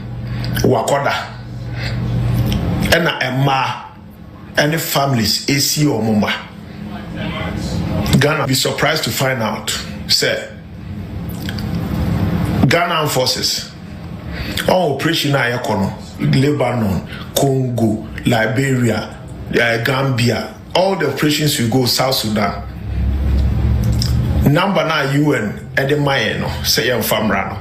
wakoda ena emma any families AC or mumba. Ghana be surprised to find out say Ghana forces on operation na yakono Lebanon, Congo, Liberia, Gambia, all the operations we go South Sudan. Number na UN edemaye no say yam famra no.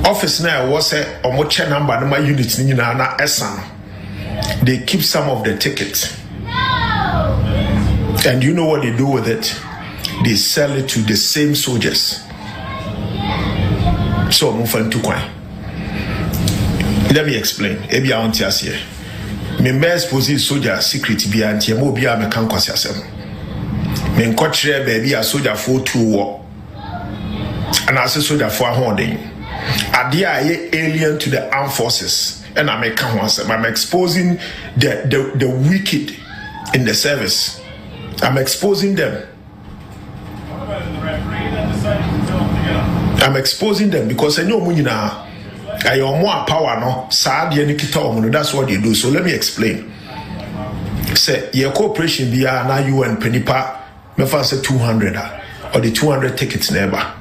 Office na was say omoche number na unit ni na esan. They keep some of the tickets. And you know what they do with it? They sell it to the same soldiers. So let me explain. Ebi a onti ase. Me expose soldier secret bi anti mo bi a me kan kwase asem. Me nkokyere baby a soldier for 2 war. And as a soldier for holding. Ade a ye alien to the armed forces. And I make I'm exposing the wicked in the service. I'm exposing them. I'm exposing them because I know munina I am more power no saadi any kita that's what they do. So let me explain. Say your cooperation be na UN penipa me fa say 200 or the 200 tickets never.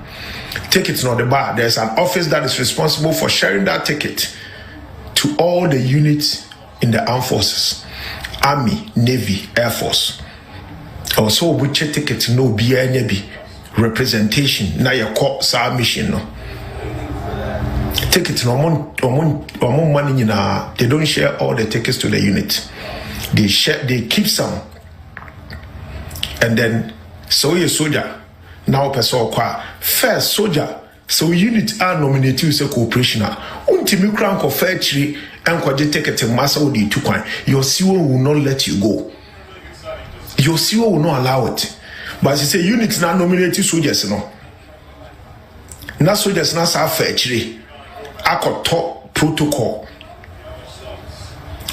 Tickets not the bar. There's an office that is responsible for sharing that ticket to all the units in the armed forces, Army, Navy, Air Force. Also, we check tickets no be any representation. Now your corps sa mission no. Tickets no money na they don't share all the tickets to the unit. They keep some, and then so you soldier now person kwa first soldier. So unit are nominated as a cooperation. Untimi crank of factory and quadri ticket and massa will do kwan. Your CEO will not let you go. Your CEO will not allow it. But you say units now nominated soldiers no. Na soldiers na sa factory. Ako top protocol.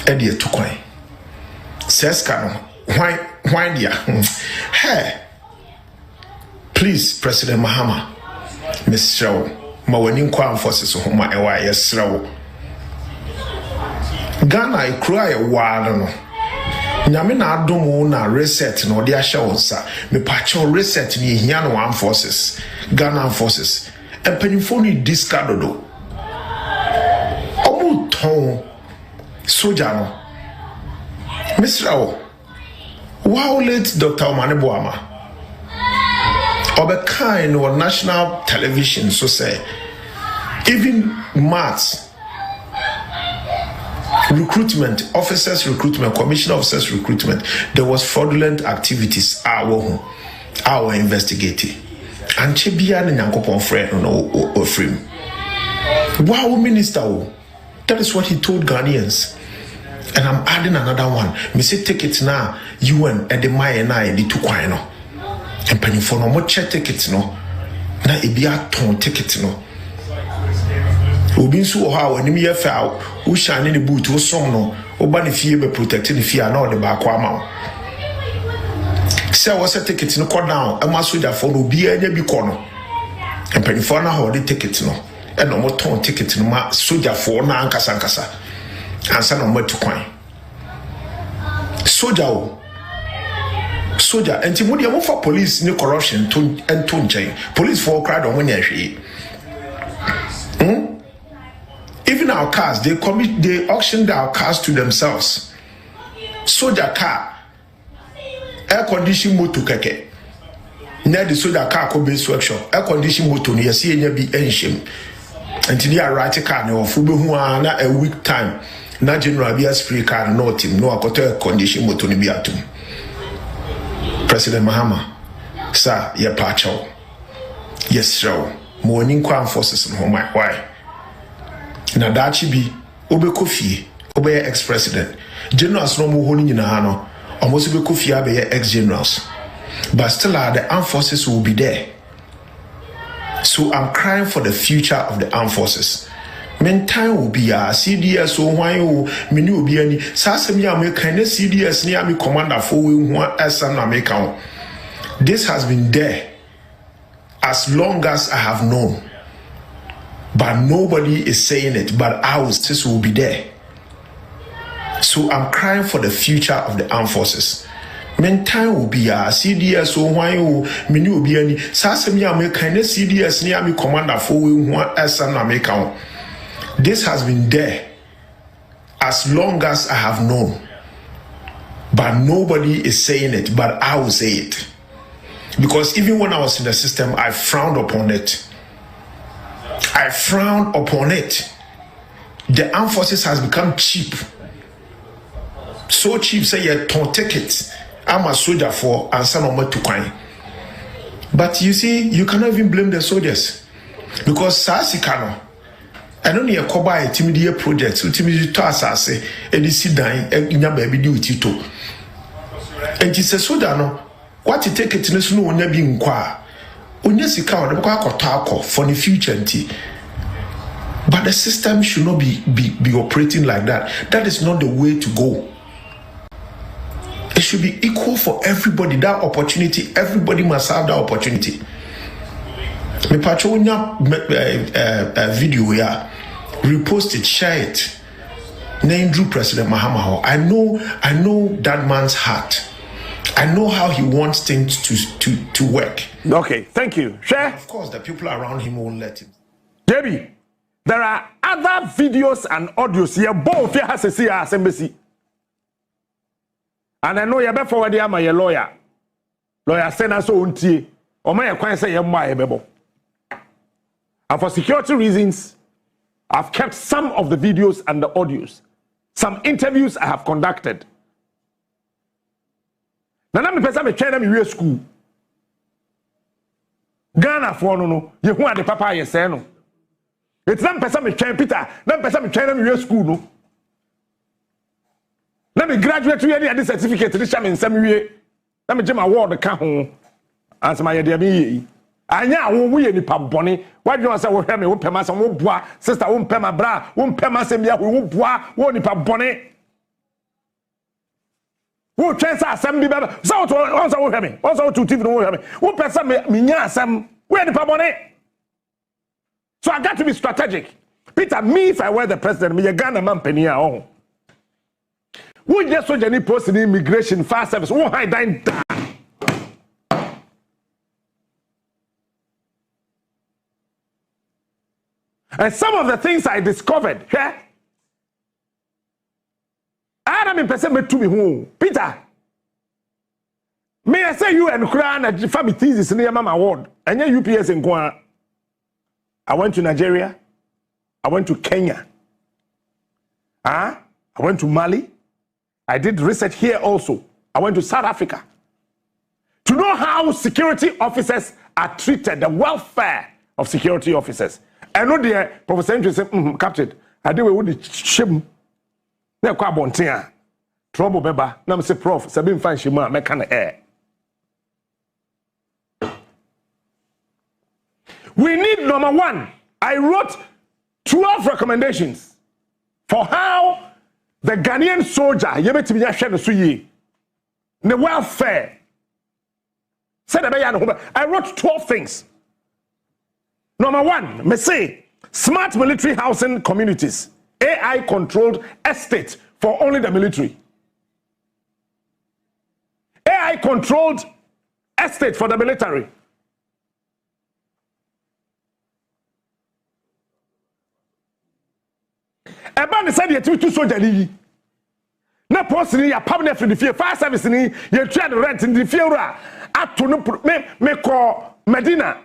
Edi to kwan. Says no. Why dia? Hey. Please, President Mahama. Mr. Mawanin Kwan forces of Homa Ewa, yes, Ghana, I cry a while. Namina Domo na reset no dia shawsa. Me pacho reset ni Hiano armed forces, Ghana forces, and penifoni discardo. Omu ton sojano. Mr. Wow, late Dr. Omaneboama. Kind or national television, so say, even maths, recruitment, officers recruitment, commissioner officers recruitment, there was fraudulent activities. Our investigating, and Chebia and Yankopon friend or frame. Wow, minister, that is what he told Ghanaians. And I'm adding another one. Me say tickets now, UN and the Maya and I need to quino. And penny for no more check tickets no. Na ebia ton tickets no. Obi nso how anim ye fa wo shine ne boot wo som no. Oba ne fie be protect ne fie na o de ba kwa ama. Say wo set tickets no go down. E ma soldier for no bi anya bi ko no. And penny for na how the tickets no. E no mo ton tickets no ma soldier for na ankasa. Ansa no mo to kwan. Soldier and Timudia for police no corruption to and to police for crowd on when even our cars they auctioned our cars to themselves. Soldier car air condition motor keke near the soldier car ko base workshop air condition motor no yesi enya bi enhim until they right car no fu be hu na a week time na general be spray car no team no akoto air condition motor no bi atum. President Mahama, sir, ye pacho. Yes, sir. Morning Kwan forces in home. Why? Na dachi bi, obe kofi, obe ex-president. Generals no more holding in a hano, almost obe kofi abe ex-generals. But still, the armed forces will be there. So I'm crying for the future of the armed forces. Men time will be a CDS or why you many will be any Sassam American CDS near me commander for one as an American. This has been there as long as I have known. but nobody is saying it. But ours will be there. So I'm crying for the future of the armed forces. Men time will be a CDS or why you many will be any Sasami American CDS near me commander for one as an American. This has been there as long as I have known. But nobody is saying it, but I will say it. Because even when I was in the system, I frowned upon it. I frowned upon it. The armed forces has become cheap. So cheap, say you don't take it. I'm a soldier for and son of to crime. But you see, you cannot even blame the soldiers. Because Sasikano, I don't need a coba a timidity project, so timidity to us, and you sit down and you baby do it too. And she says, Sodano, what you take it to the snow when you be inquire. When you see count, the talk for the future. But the system should not be operating like that. That is not the way to go. It should be equal for everybody. That opportunity, everybody must have that opportunity. Me patronya video here, repost it, share it. Name Drew President Mahama. I know that man's heart. I know how he wants things to work. Okay, thank you. Share. Of course, the people around him won't let him. Debbie, there are other videos and audios here. Both here has a CS embassy. And I know you're better forward here, my lawyer. Lawyer send us on tea. Or my acquaintance say, and for security reasons, I've kept some of the videos and the audios. Some interviews I have conducted. Now, I'm a trainer in school. Ghana for no, you want the papa, you say no. It's not person me train Peter, not person me trainer in school no. Let me graduate to any certificate to this in some way. Let me get my award the home. Answer my idea me. Anya we any pap bonny. Why do you say we hear me? We pay my son, we bois, sister, we pay my bra, we pay my semia, we bois, we ni pap bonny. Who chance assembly baby? So also we hear me. Also to TV no hear me. Who person me nya asem? We ni pap bonny. So I got to be strategic. Peter, me if I were the president, me a Ghana man penny on. Who just so any post in immigration fast service? Who hide down? And some of the things I discovered, yeah, I don't mean person to me home. Peter, may I say you and Kran and family thesis near Mama Ward and your UPS in Kwan. I went to Nigeria. I went to Kenya. I went to Mali. I did research here also. I went to South Africa to know how security officers are treated, the welfare of security officers. I know the Professor Andrew said, Captain, I do with the shim. They're quite bontia. Trouble beba. Now, say, Prof, Sabine Fan Shima, make an air. We need number one. I wrote 12 recommendations for how the Ghanaian soldier, the welfare. I wrote 12 things. Number one, me say smart military housing communities, AI controlled estate for only the military. AI controlled estate for the military. Ebani said you to soldier ni. Na post ni ya permanent in the fear fire service ni you try to rent in the fear atu no me call Medina.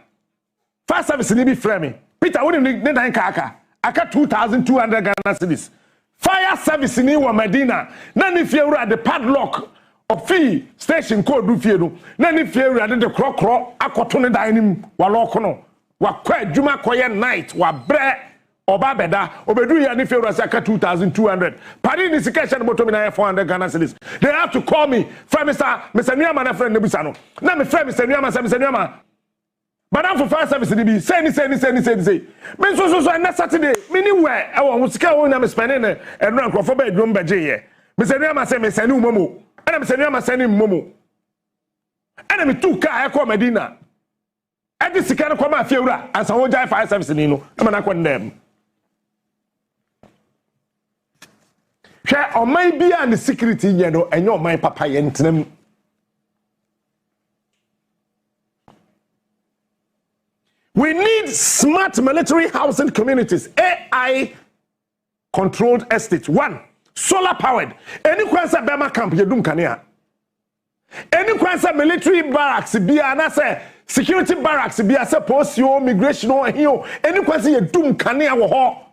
Fire service ni be frame. Peter we need dan kaka. Aka 2,200 Ghana cedis. Fire service ni wa Medina. Na ni fear the padlock of fee station code do fear no. Na ni fear the krokro akoto ne dan nim wa lock no. Wa kwa adwuma koye night wa bre Oba beda, obedu ya ni fewra saka 2,200. Padi ni sikesha boto mi na 400 Ghana cedis. They have to call me. Friend Mr. Newman na friend nebusa no. Na me friend Mr. Newman. But I'm for fire service ni bi. Say. Me so na Saturday. Me ni where e wo sika wo na me spend na enro nkrofo ba adwom baje ye. Mr. Newman say me send umomo. Ana Mr. Newman send umomo. Ana me 2 car e call Medina. e di sika no kwa ma fiewura ansa wo jai fire service ni no e ma na condemn hwe oman bia and security nye no enye oman papa ye ntenam. We need smart military housing communities, AI controlled estates. 1, solar powered. Any kwanza Bema camp yedum kania. Any kwanza military barracks bia na say security barracks bia say post-yo migration or here. Any kwanza yedum kania wo ho.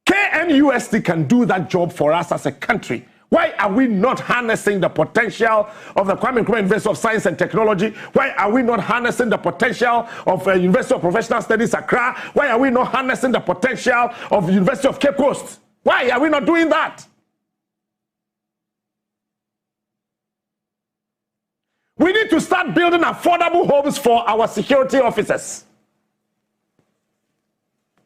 KNUST can do that job for us as a country. Why are we not harnessing the potential of the Kwame Nkrumah University of Science and Technology? Why are we not harnessing the potential of University of Professional Studies Accra? Why are we not harnessing the potential of University of Cape Coast? Why are we not doing that? We need to start building affordable homes for our security officers.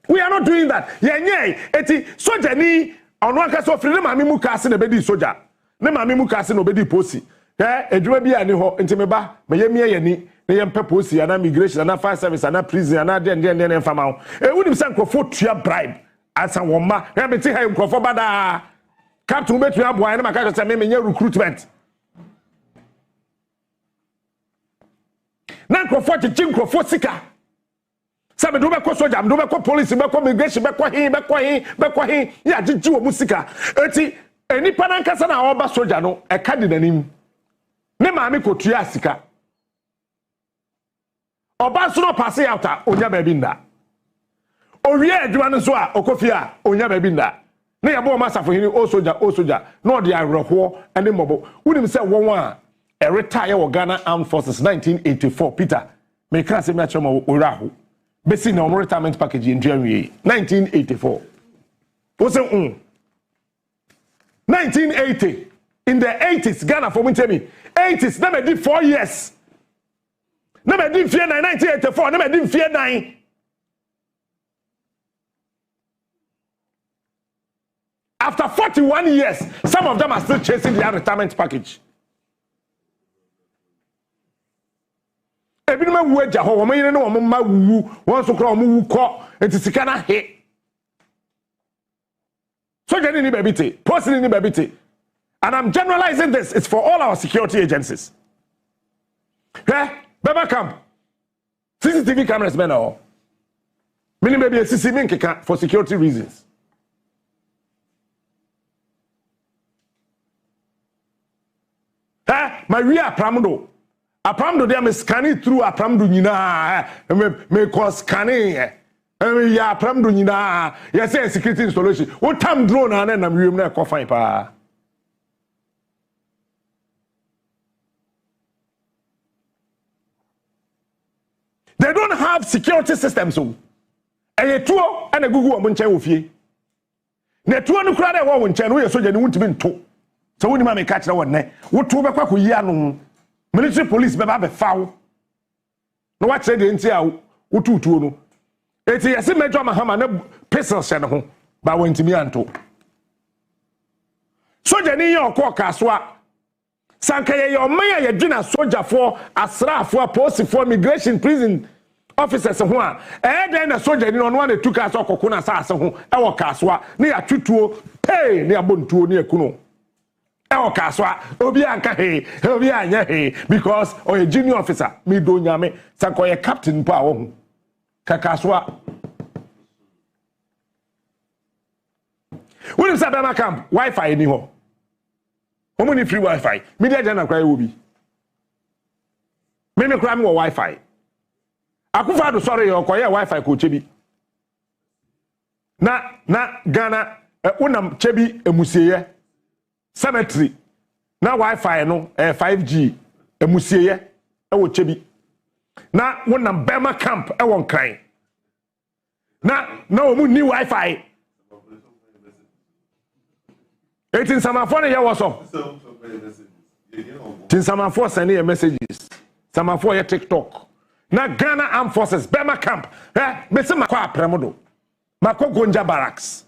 We are not doing that. Eti soja ni Onua ka so free ne mami mu kase na bedi soja. Ne mami mu kase no bedi posi. Edwuma bi ani ho enti meba meyemie yani ne yempe posi ana migration ana fire service ana prison ana den fama ho. Wunim se nkofo tua bribe asa woma. Beti ha nkofo bada. Captain betu aboa ne maka se me menye recruitment. Na nkofo chichi nkofo sika. Sabe do be ko soja, do be ko police, be ko migration, be ko hin, ya jiji wo musika. Eti enipa na nkasa na oba soja no, e ka di nanim. Ne maami ko tua sika. Oba so no pass out a onya ba bi nda. Owie adwuma no so a okofi a onya ba bi nda. Ne yabo masafo hini o soja, no de awerho ene mobo. Wunim se won a retire wo Ghana Armed Forces 1984 Peter. Me kan se me achoma oraho. Basi na retirement package in January 1984. What's it? 1980. In the 80s, Ghana for me tell me 80s. Never did 4 years. Never did fear 1984. Never did fear 9. After 41 years, some of them are still chasing their retirement package. Ebinuma wu agya ho wo mayire ne wo ma wu won so kra wo wu ko entisika na he so jeni ni babite posting ni babite, and I'm generalizing this. It's for all our security agencies. Baba camp CCTV cameras men all mini baby CCTV nkeka for security reasons. My real pramdo Apramdo dem is scanning through apramdo nyina me cause scanning ya apramdo nyina ya say security installation what time drone na na wiem na ko fine pa. They don't have security systems so tuo and gugu wo nchen wo fie na tuo no kura de wo nchen no ye soja ni wuntimi nto so woni ma me ka kire wonne wo to be kwa ko yi anu military police beba be fawo no wa kire de nti a wotutuo no eti yesi Major Mahama na pistol se ne ho ba wantimi anto soja ni ye okọ kaso a sanka ye oman ya dwena soja for asrafo police for migration prison officers ho a den na soja ni no na tuka so okoko na saase ho e wo kaso a ne ya tutuo ne abontuo ne akuno e kaswa obi anka he obi anya he because a junior officer me do nyame sanko ye captain pa wo hu kakaswa woni sa Bema camp Wi-Fi ni ho omo ni free Wi-Fi media jana kwa obi me kra me wo Wi-Fi akufa do sorry yo koye Wi-Fi ko chebi na Ghana unam chebi emusieye cemetery na Wi-Fi no 5G emusieye e wo chebi na wonam Bema camp e won kran na omu ni Wi-Fi 18 samafo ne ye wo so tin samafo send your messages samafo ye TikTok na Ghana Armed Forces Bema camp me se makwa apremodo makwa Gonja barracks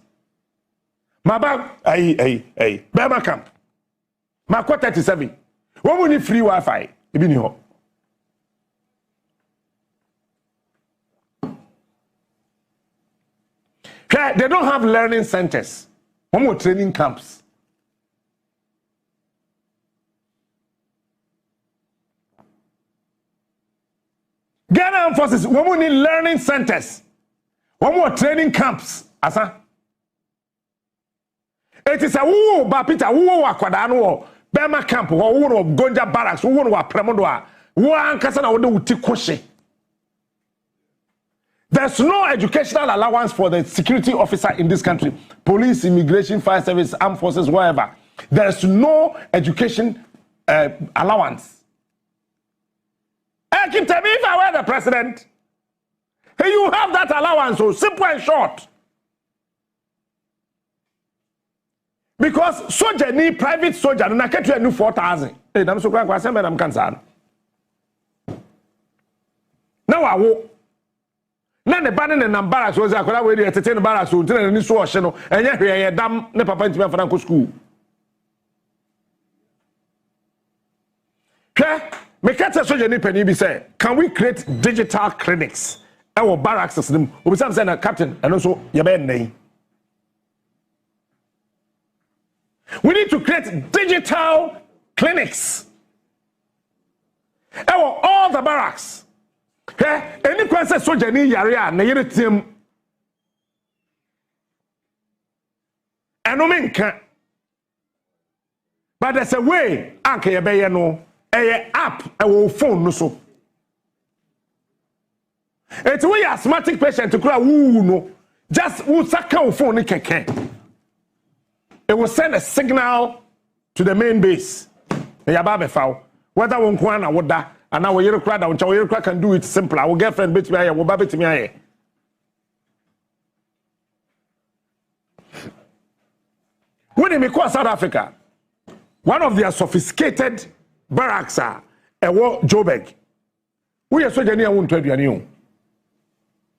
Maba Bema camp. Makwa 37. Wo mu ni free Wi-Fi. Ebi ni ho. They don't have learning centers. One more training camps. Ghana Armed Forces, one more need learning centers. One more training camps. Asa. It is a woo, Bapita, woo, Aquadano, Bema camp, woo, Gonja barracks, woo, Premodoa, woo, Ankasana, woo, Tikoshe. There's no educational allowance for the security officer in this country. Police, immigration, fire service, armed forces, wherever. There's no education allowance. I keep telling me if I were the president, hey, you have that allowance, so simple and short. Because soldier need private soldier, and I get you a new 4,000. Hey, I'm so glad I'm concerned. Now I will. Now the banning and barracks was I could have waited to the barracks to tell any so channel, and yet here damn ne papa into Franco school. Me catch a soldier penny be say, can we create digital clinics? Our barracks system, we some send a captain and also your name. We need to create digital clinics. All the barracks. Okay? Any question soldier ni yarea na yere team. Eno menka. But there's a way anke ye be no a app a phone no so. It's we asthmatic patient to cry woo no. Just who saka phone ni keke. It will send a signal to the main base. Whether one kwana woda and now you cry down, you can do it simple. Our girlfriend bit me here, will bit me here. When they call South Africa, one of their sophisticated barracks are a war Joburg. We are so near one to you.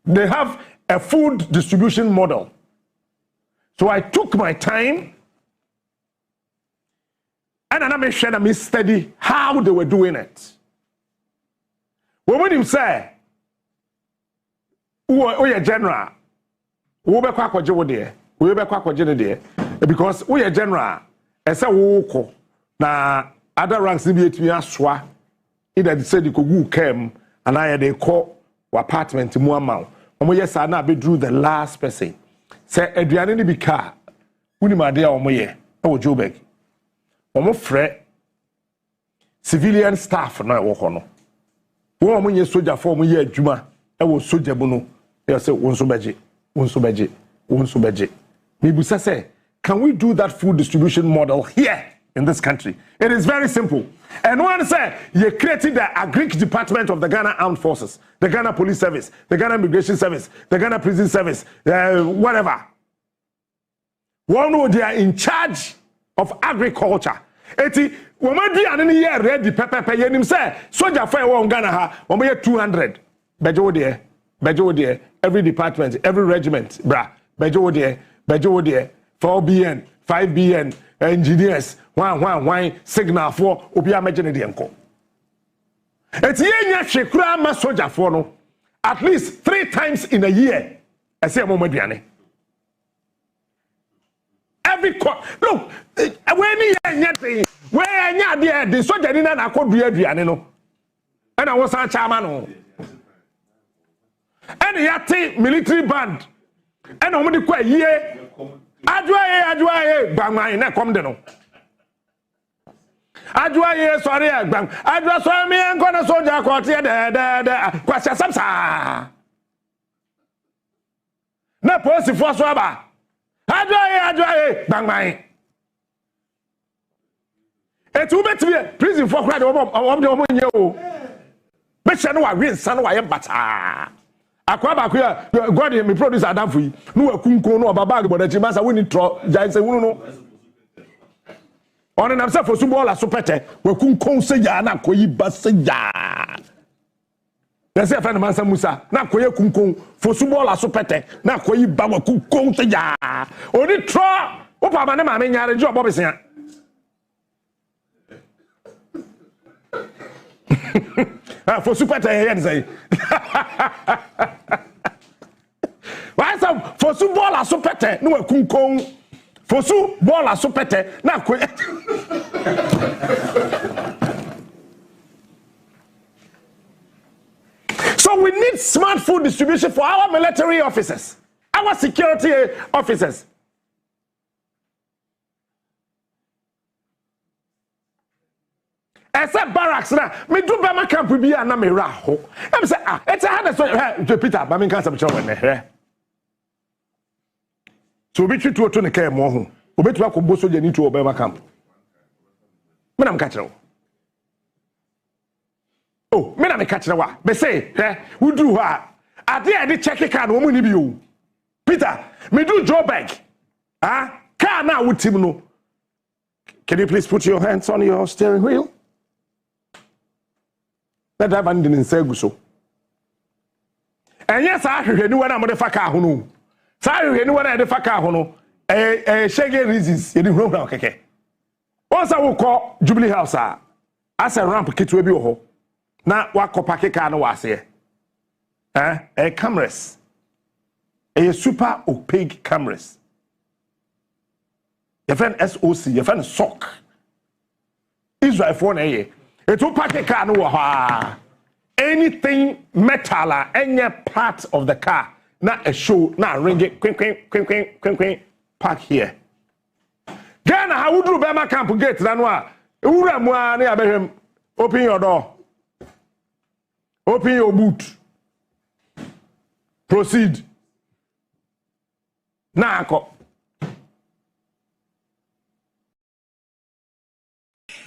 They have a food distribution model. So I took my time and I made sure I study how they were doing it. When you say, we are general, we be kwa kwaje there, we be kwa kwaje there, because we are general. I say we na other ranks be it me aswa. Either they say they go came and I they call apartment mu amount. Omo yes na be drew the last person. Say aduane ni bi ka woni ma de a omo ye e wo Joburg omo frɛ civilian staff na wo ho no wo omo nye soldier for omo ye adwuma e wo soldier bu no e say wonso beje me busa say can we do that food distribution model here in this country? It is very simple. And one say you created the agric department of the Ghana Armed Forces, the Ghana Police Service, the Ghana Immigration Service, the Ghana Prison Service, whatever. One who they are in charge of agriculture. Eti woman do an year ready pepper yenim say soldier for one Ghana ha woman 200 bejo there every department every regiment bra bejo there 4BN 5BN engineers one signal for obi amagene de enko eti yenya hwekura ma soldier for no at least 3 times in a year I say mo maduane every look when you yenya where nya there the soldier ni na akodu aduane no and I was a chairman no and yati military band and omo de kwa yie adwaye bangman na kom de no adwaye sorry agbam adwa so me enko na soldier ko tie de kwasha samsa na police force aba adwaye bangman etu betime prison for crowd omo nye o be che no wa win san wa ye bata akwa ba kwa God me produce adam for you no akunko no obaba agbo da chi masa woni tro jai se wunu no on nam se for subo la sopete wakunko se ya na koyi ba se ya se fa na mansa musa na koyi kunko for subo la sopete na koyi ba wakunko se ya oni tro wo pa ma ne ma me nyare ji obo besia for super here say why some for fosu bola so pete no akunkon fosu bola so pete na ko So we need smart food distribution for our military officers, our security officers. Except barracks na me do be my camp bi na me ra ho. Em say it's a hard so Peter, ba me kan some chow na here. So be twitu to ne kai mo ho. Obetu akobo soja ni to obe my camp. Me na me ka kire. Oh, me na me ka kire wa. Be say, we do ha. Ade e dey check card wo mu ni bi o. Peter, me do Joburg. Car na wo tim no. Can you please put your hands on your steering wheel? Let that man didn't say so. And yes, I hear anyone I'm the faka hono. Sorry, anyone at the faka hono. Shaggy reasons, you didn't know. Okay. Once I will call Jubilee House, as a ramp kit will be ho. Now, what copake can was here? A cameras. A super opaque cameras. Your friend SOC, your friend SOC. Israel for a year. It will pack a car no anything metal any part of the car, not a show, not ring it, quink, park here. Ghana, how would you be my camp gate? Open your door, open your boot, proceed. Now,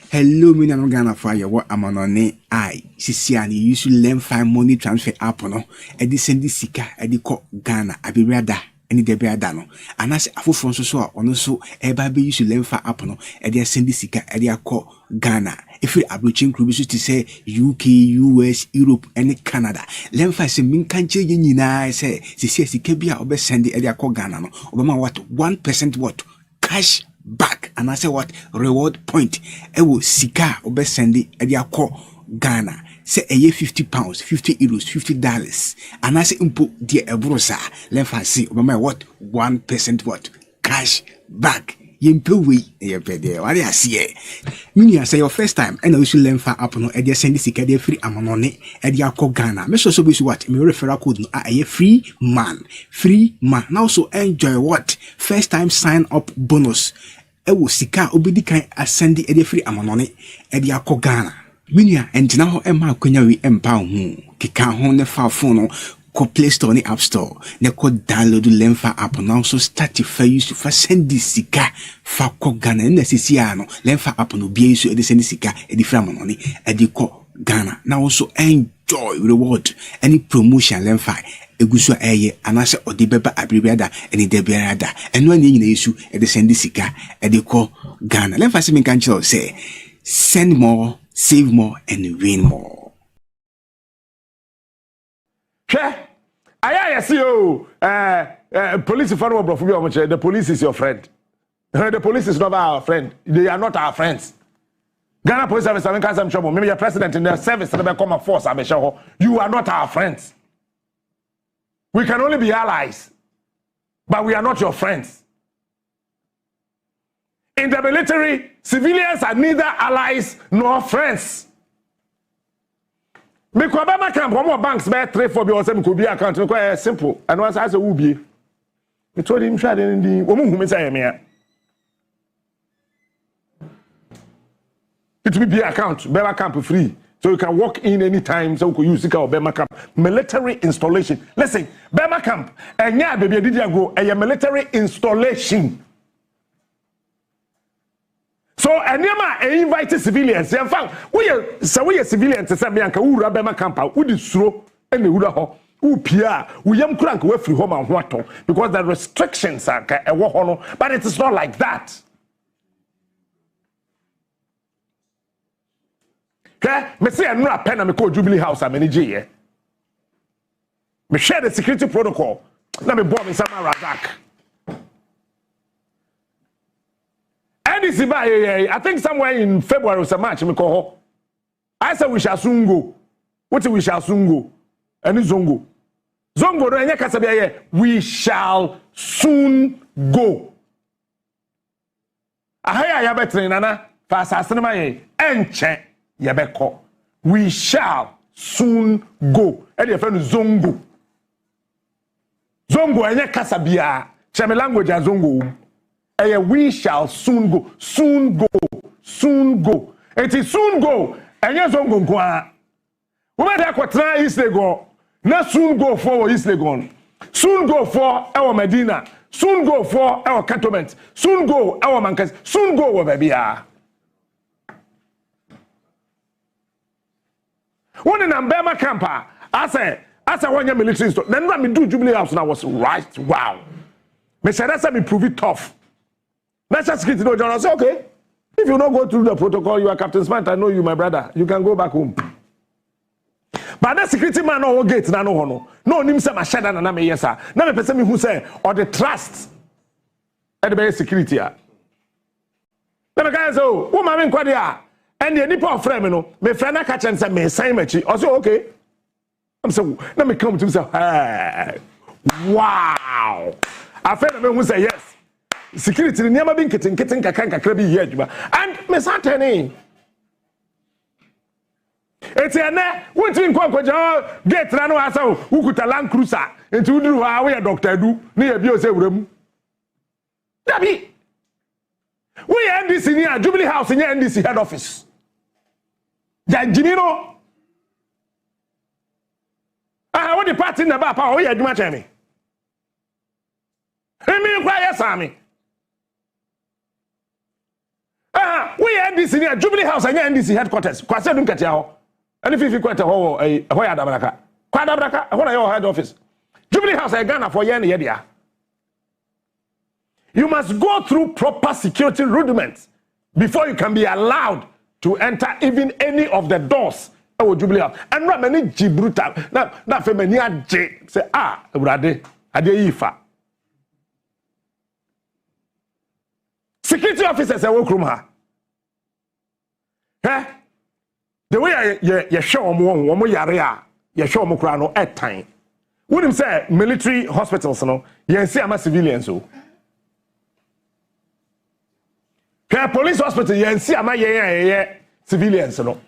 hello, me na Ghana fire. What am on I? Sisiani used to learn find money transfer app no. Edi sendi sika, edi ko Ghana. Abi brada, eni de brada no. Anase afufo so ono so eba be used to learn find app no. Edi sendi sika, edi ko Ghana. If you abrochin crew to say UK, US, Europe, and Canada. Learn find se min kanche nyina say sisi sika bia obe sendi edi ko Ghana no. Obama what 1% what cash back and I say what reward point ewo sika obe sendi ediako Ghana say eye £50 €50 $50 and I say impo die ebrosa lefa see obama what 1% what cash back yempe we ye pede what I see me say your first time and I should learn for app no e send sika dey free amanone ediako Ghana me so be what me referral code no a free man now so enjoy what first time sign up bonus ewo sika obedi kan ascendi e dey free amanone ediako Ghana minia entina ho ema akonya wi empa ho kika ho ne fa phone ko Play Store ni App Store ne ko download Lemfa app now so start to use to send this sika fa ko Ghana na sisi ano Lemfa app no bia so e send sika e di fra money e di ko Ghana now also enjoy reward any promotion Lemfa eguso eye anase odi beba abribiada eni debiada eno ani nyina yesu e de send sika e de ko Ghana Lemfa se min kan chiro say send more save more and win more. I see you. Police for no the police is your friend. The police is not our friend. They are not our friends. Ghana Police Service, I mean, trouble. Maybe your president in their service, they become a force. You are not our friends. We can only be allies, but we are not your friends. In the military, civilians are neither allies nor friends. Me ko ba camp more banks be 3-4 be o say me ko bi account me ko simple and once I say wo bi me told him try den di wo mu hu me say me ya it will be account Bema camp free so you can walk in anytime so you can use it or Bema camp military installation. Listen, Bema camp enya baby did grow a military installation. So anyama invite civilians. In fact, we are civilians. Say me anka ura Bema camp. We di suro ene ura ho. U pia. We yam krank we free home and water because the restrictions are ewo hono. But it is not like that. Okay? Me say anura pen na me call Jubilee House a manage here. Me share the security protocol. Na me bomb in Sama Razak. I think somewhere in February or March, I said we shall soon go. What we shall soon go? Any zongo. zongo no enye kasa bia ye we shall soon go ahaya ya betre nana fa asase ma ye enche ye beko we shall soon go e dey friend zongo enye kasa bia cheme language a zongo we shall soon go it is soon go enye zongo nko a wo be dey akotra East Legon na soon go for East Legon soon go for our Medina soon go for our cantonment soon go our Mankas soon go baby ah one in Ambema camper I say one year military store then me do Jubilee House and I was right wow me said that's me prove it tough national security no John I say okay if you not go through the protocol you are Captain Smart I know you my brother you can go back home. But that security man no gate na no nim say ma sheda na me yesa na me pese me hu say or the trust e the security a na me guys oh wo ma me nkwade a and the nipa of frame no me friend na ka chen say me sign machi I say okay I'm say na me come to say hey wow I feel me hu say yes security ni niam bi nketen kakra bi here adwuma and me satani eti ene wonti nkwankwaja gate na no asa ukuta Land Cruiser enti uduru ha we Dr. Edu ne ya bi o se wuram dabi we NDC ni a Jubilee House ni NDC head office janjiniro what the party na ba pa o ya adwuma chemi emi kwa ya sami we NDC ni a Jubilee House ni NDC headquarters kwase dum ketia ho and if you quite ho ya dabraka kwa dabraka ho na your head office Jubilee House Ghana for year na dia you must go through proper security rudiments before you can be allowed to enter even any of the doors of Jubilee House and not many brutal na fe many age say urade ade yifa security officers e work room ha the way you show them yare a you show them kura no time wouldn't say military hospitals no you see am civilians so police hospital you see am civilians no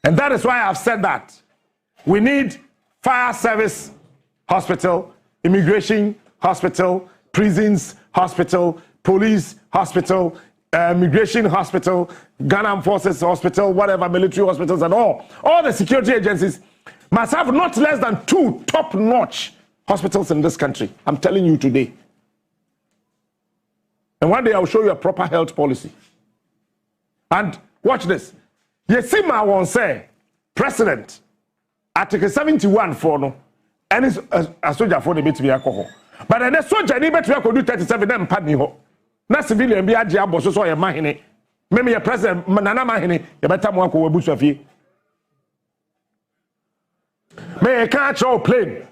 and that is why I've said that we need fire service hospital, immigration hospital, prisons hospital, police hospital, immigration hospital, Ghana Forces hospital, whatever, military hospitals and all the security agencies must have not less than 2 top-notch hospitals in this country. I'm telling you today. And one day I'll show you a proper health policy. And watch this. Yesima won't say, President, Article 71 for no, and it's a soldier for the bit to be alcohol. But then a soldier need to do 37 them padney ho. Na civilian be agia boso so ye mahene meme ye president nana mahene ye beta mo akọ wabusu afie me ka cho plane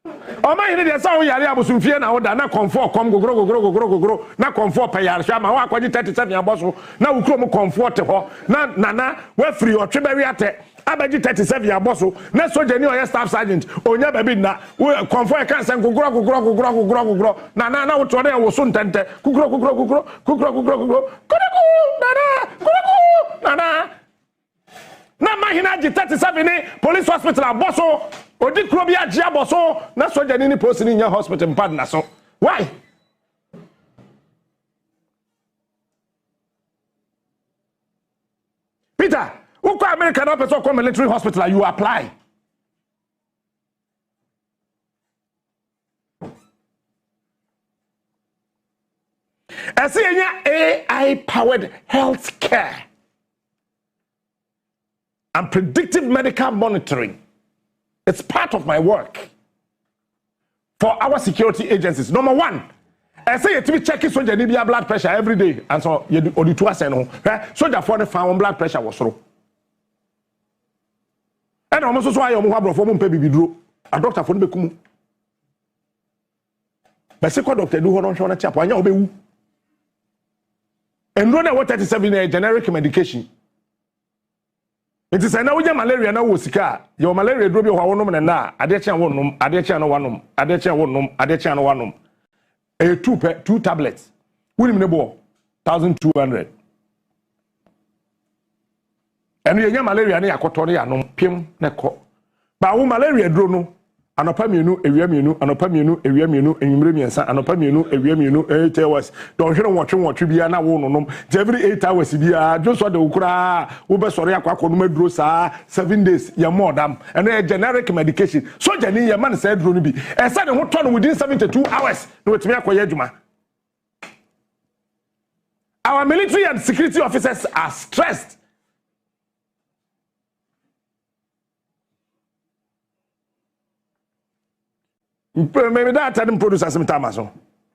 o mahene de sa o yare abosu fie na oda na comfort kom gogoro na comfort pa yare sha ma wa akwaji 37 aboso na wukro mo comfort ho na nana we free otweberi ate abaji 37 aboso na soldier ni o staff sergeant onya baby na comfort kan san gogoro na wo to dey wo so ntente gogoro nana na mahina ji 37 ni police hospital aboso odi kro bi agi aboso na soldier ni post ni nya hospital mpad na so why Peter who go America na person come military hospital you apply I see AI powered health care and predictive medical monitoring. It's part of my work for our security agencies. Number 1, I say you to be checking soldier need blood pressure every day, and so you do 2 no. Soldier for the found blood pressure was low. And almost so I am have for mum baby bidro. A doctor for be kumu. But say doctor do hold on show na chap anya obewu. And run what 37 generic medication. It is na wonya malaria na wo sika your malaria dro bi ho wonom na ade kye wonom ade kye no wanom ade kye wonom ade kye no wanom 2 tablets wonim ne bo 1200 enu yenya malaria na yakoto ne yanom pim ne ko ba wo malaria dro no anopa mienu ewia mienu anopa mienu ewia mienu enwumre miensa anopa mienu ewia mienu 8 hours don hwere nwotwe bia na wo nonom every 8 hours bia joso de ukura wo be sori akwa no maduro saa 7 days ya modam and a generic medication so jani ya man say duro no bi e say ne ho to no within 72 hours no wetimi akoye adwuma. Our military and security officers are stressed. Maybe that didn't produce as some time.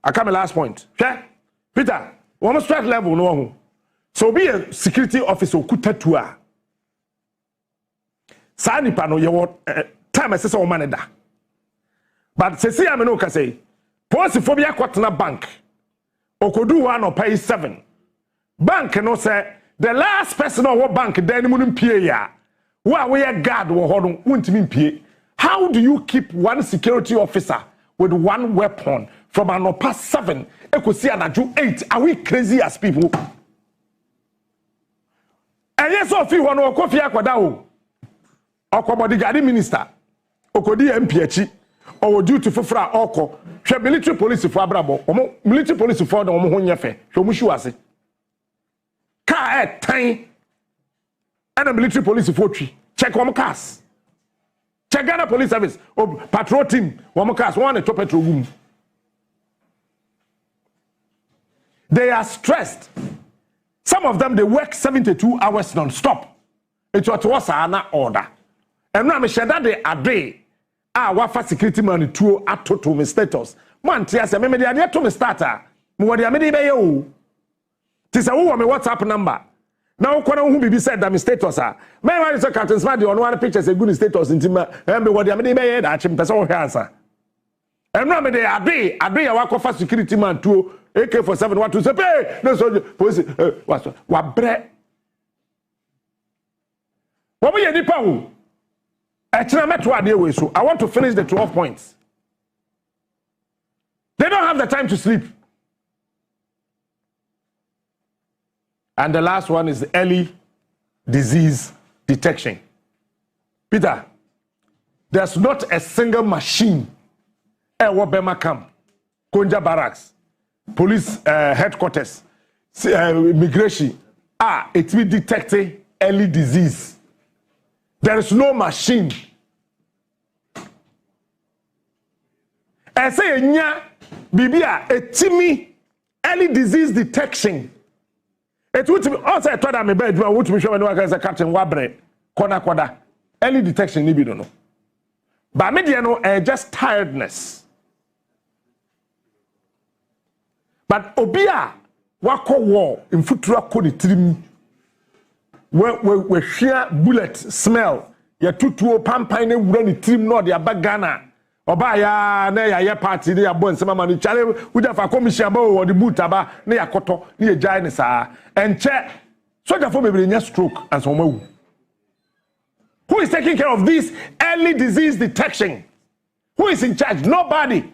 I come last point. Okay? Peter, one strike level no. So be a security officer kutetua. Sani pano your time as a man da. But see I no say Posiphobia kwatna bank. Okodu one or pay 7. Bank no say the last person or what bank then munum pie ya. Wa we guard wo hodon untimi pie. How do you keep one security officer with one weapon from an upper 7 Kusi anaju 8? Are we crazy as people? And yes, of you want to coffee aquadao or bodyguard minister Okodi MPH or duty for fra oko military police for abrabo military police for the omohonyefe shomushuase car time and a military police for tree check on cars. Check Ghana Police Service or patrol team. One cars one a top petrol room. They are stressed. Some of them they work 72 hours non-stop. It was an order. And now me share that they are day. Wafa security man to atoto me status. Man tia se me dey to me starter. Me wodi amede be yo. Ti se wo me WhatsApp number. Now, who be said that my status are. My man is a Captain Smart, the one pictures a good status in Timber, and what I mean, that him person answer. And now, they agree, I walk off security man to AK-47, what to say, pay, no soldier, police, what bread. What we any power? I met to idea way, so I want to finish the 12 points. They don't have the time to sleep. And the last one is early disease detection. Peter, there's not a single machine at Wabema camp, Konja barracks, police headquarters, immigration. It will detect early disease. There is no machine. I say, Bibia, a timmy early disease detection. It would be also a told me bed, would be sure as a Captain Wabre, Koda. Early detection, you don't know. But media just tiredness. But Obia, wako war in Futura Kodi trim, where sheer bullet smell, your tutuo pampine run trim no, the bagana. Obaya na ya party ne ya bon sema manu chale wuja fa commission aba o the boot aba ne ya koto ne ya jai ne saa enche soja for bebre nya stroke and some mawu. Who is taking care of this early disease detection? Who is in charge? Nobody.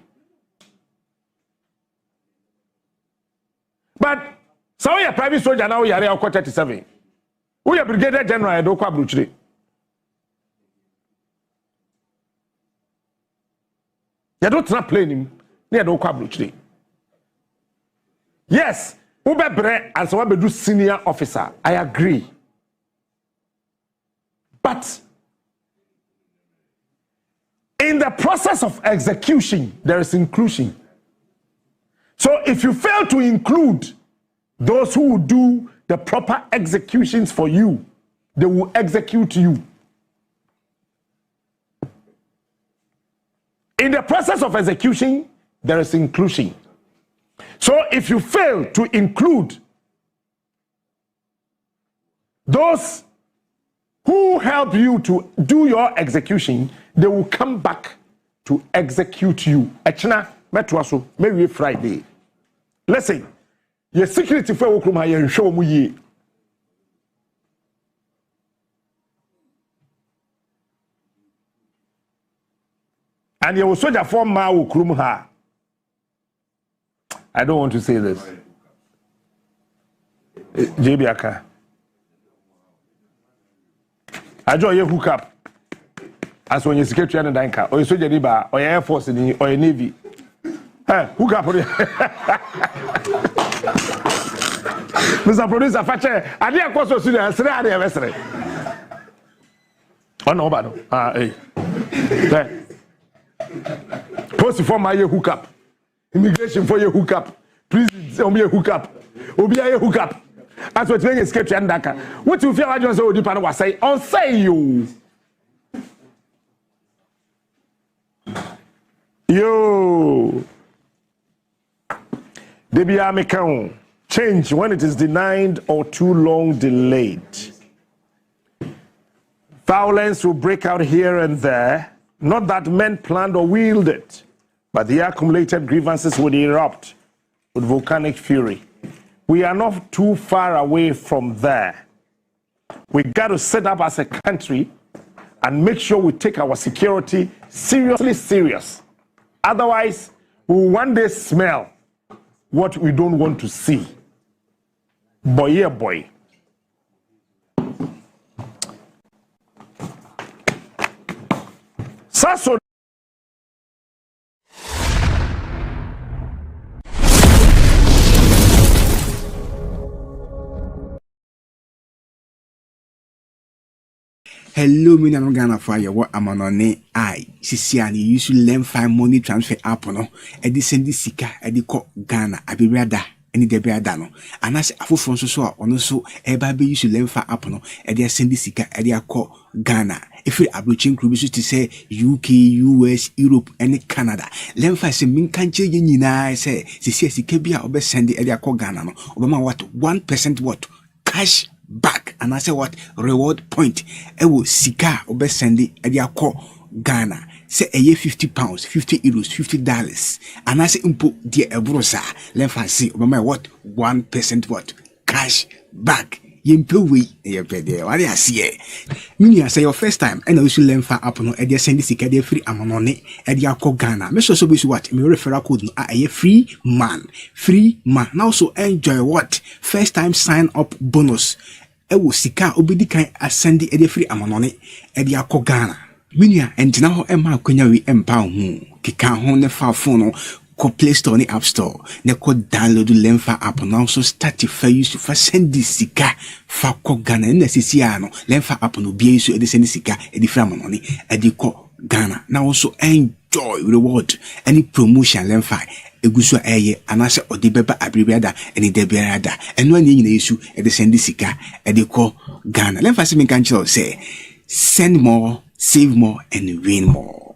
But so we are private soldier now, we are 37. We are brigadier general do kwa bruchire. You don't not play him near the Okabluchri. Yes, Ube Bre and so do senior officer. I agree. But in the process of execution, there is inclusion. So if you fail to include those who will do the proper executions for you, they will execute you. In the process of execution, there is inclusion. So if you fail to include those who help you to do your execution, they will come back to execute you. Echna metwaso maybe Friday. Listen, your security for Oklahoma, you show me. and you soldier for ma wo krum ha. I don't want to say this. JB Aka. I join you hook up. As when you secretary and danka, or you soldier riba, or Air Force or Navy. Hey, hook up. Mr. Producer, Fache, I didn't cross your student, and I didn't yesterday. Oh, no, but hey. Post for my hookup. Immigration for your hookup. Please, on your hookup. Obi a hookup. As what you sketch and daka. What you feel I just so deep and was say, on say you. Yo. Debi Amikan. Change when it is denied or too long delayed. Violence will break out here and there. Not that men planned or willed it, but the accumulated grievances would erupt with volcanic fury. We are not too far away from there. We got to set up as a country and make sure we take our security seriously serious. Otherwise, we will one day smell what we don't want to see. Boy, yeah, boy. Sasso. Hello, me na Ghana fire. What am on I? Sisiani used to learn find money transfer app no. Edi sendi sika, edi ko Ghana. Abi brada. Any debia dano. And as a full so on so eba be used to learn for app no. Edi sendi sika, edi ko Ghana. If we approaching groups to say UK, US, Europe, and Canada. Learn for say min kanche yina say sisi sika bia obe sendi edi ko Ghana no. Obama what 1% what cash back and I say what reward point ewo sika obe sendi edi akọ Ghana say a year £50, €50, $50 and I say impo dear ebrosa lemfa say obama what 1% what cash back yempe we ye pede what I see me say your first time and also learn for app no edi send sika dey free amonone edi akọ Ghana me so be what me referral code no a free man now so enjoy what first time sign up bonus ewo sika obedi kan ascendi edi free amonone edi akọ Ghana minia entina ho ema akonya wi empa ho kika ho ne fa phone no ko Play Store ni App Store ne ko download Lemfa app now so start to use to send sika fa ko Ghana na sisi ano Lemfa app no bia so edi send sika edi free amonone edi ko Ghana now also enjoy reward any promotion Lemfa eguso eye anase odibeba abribiada eni debiada eno ani nyina yesu e de send sika e de ko Ghana Lemfa se me kan say send more, save more and win more.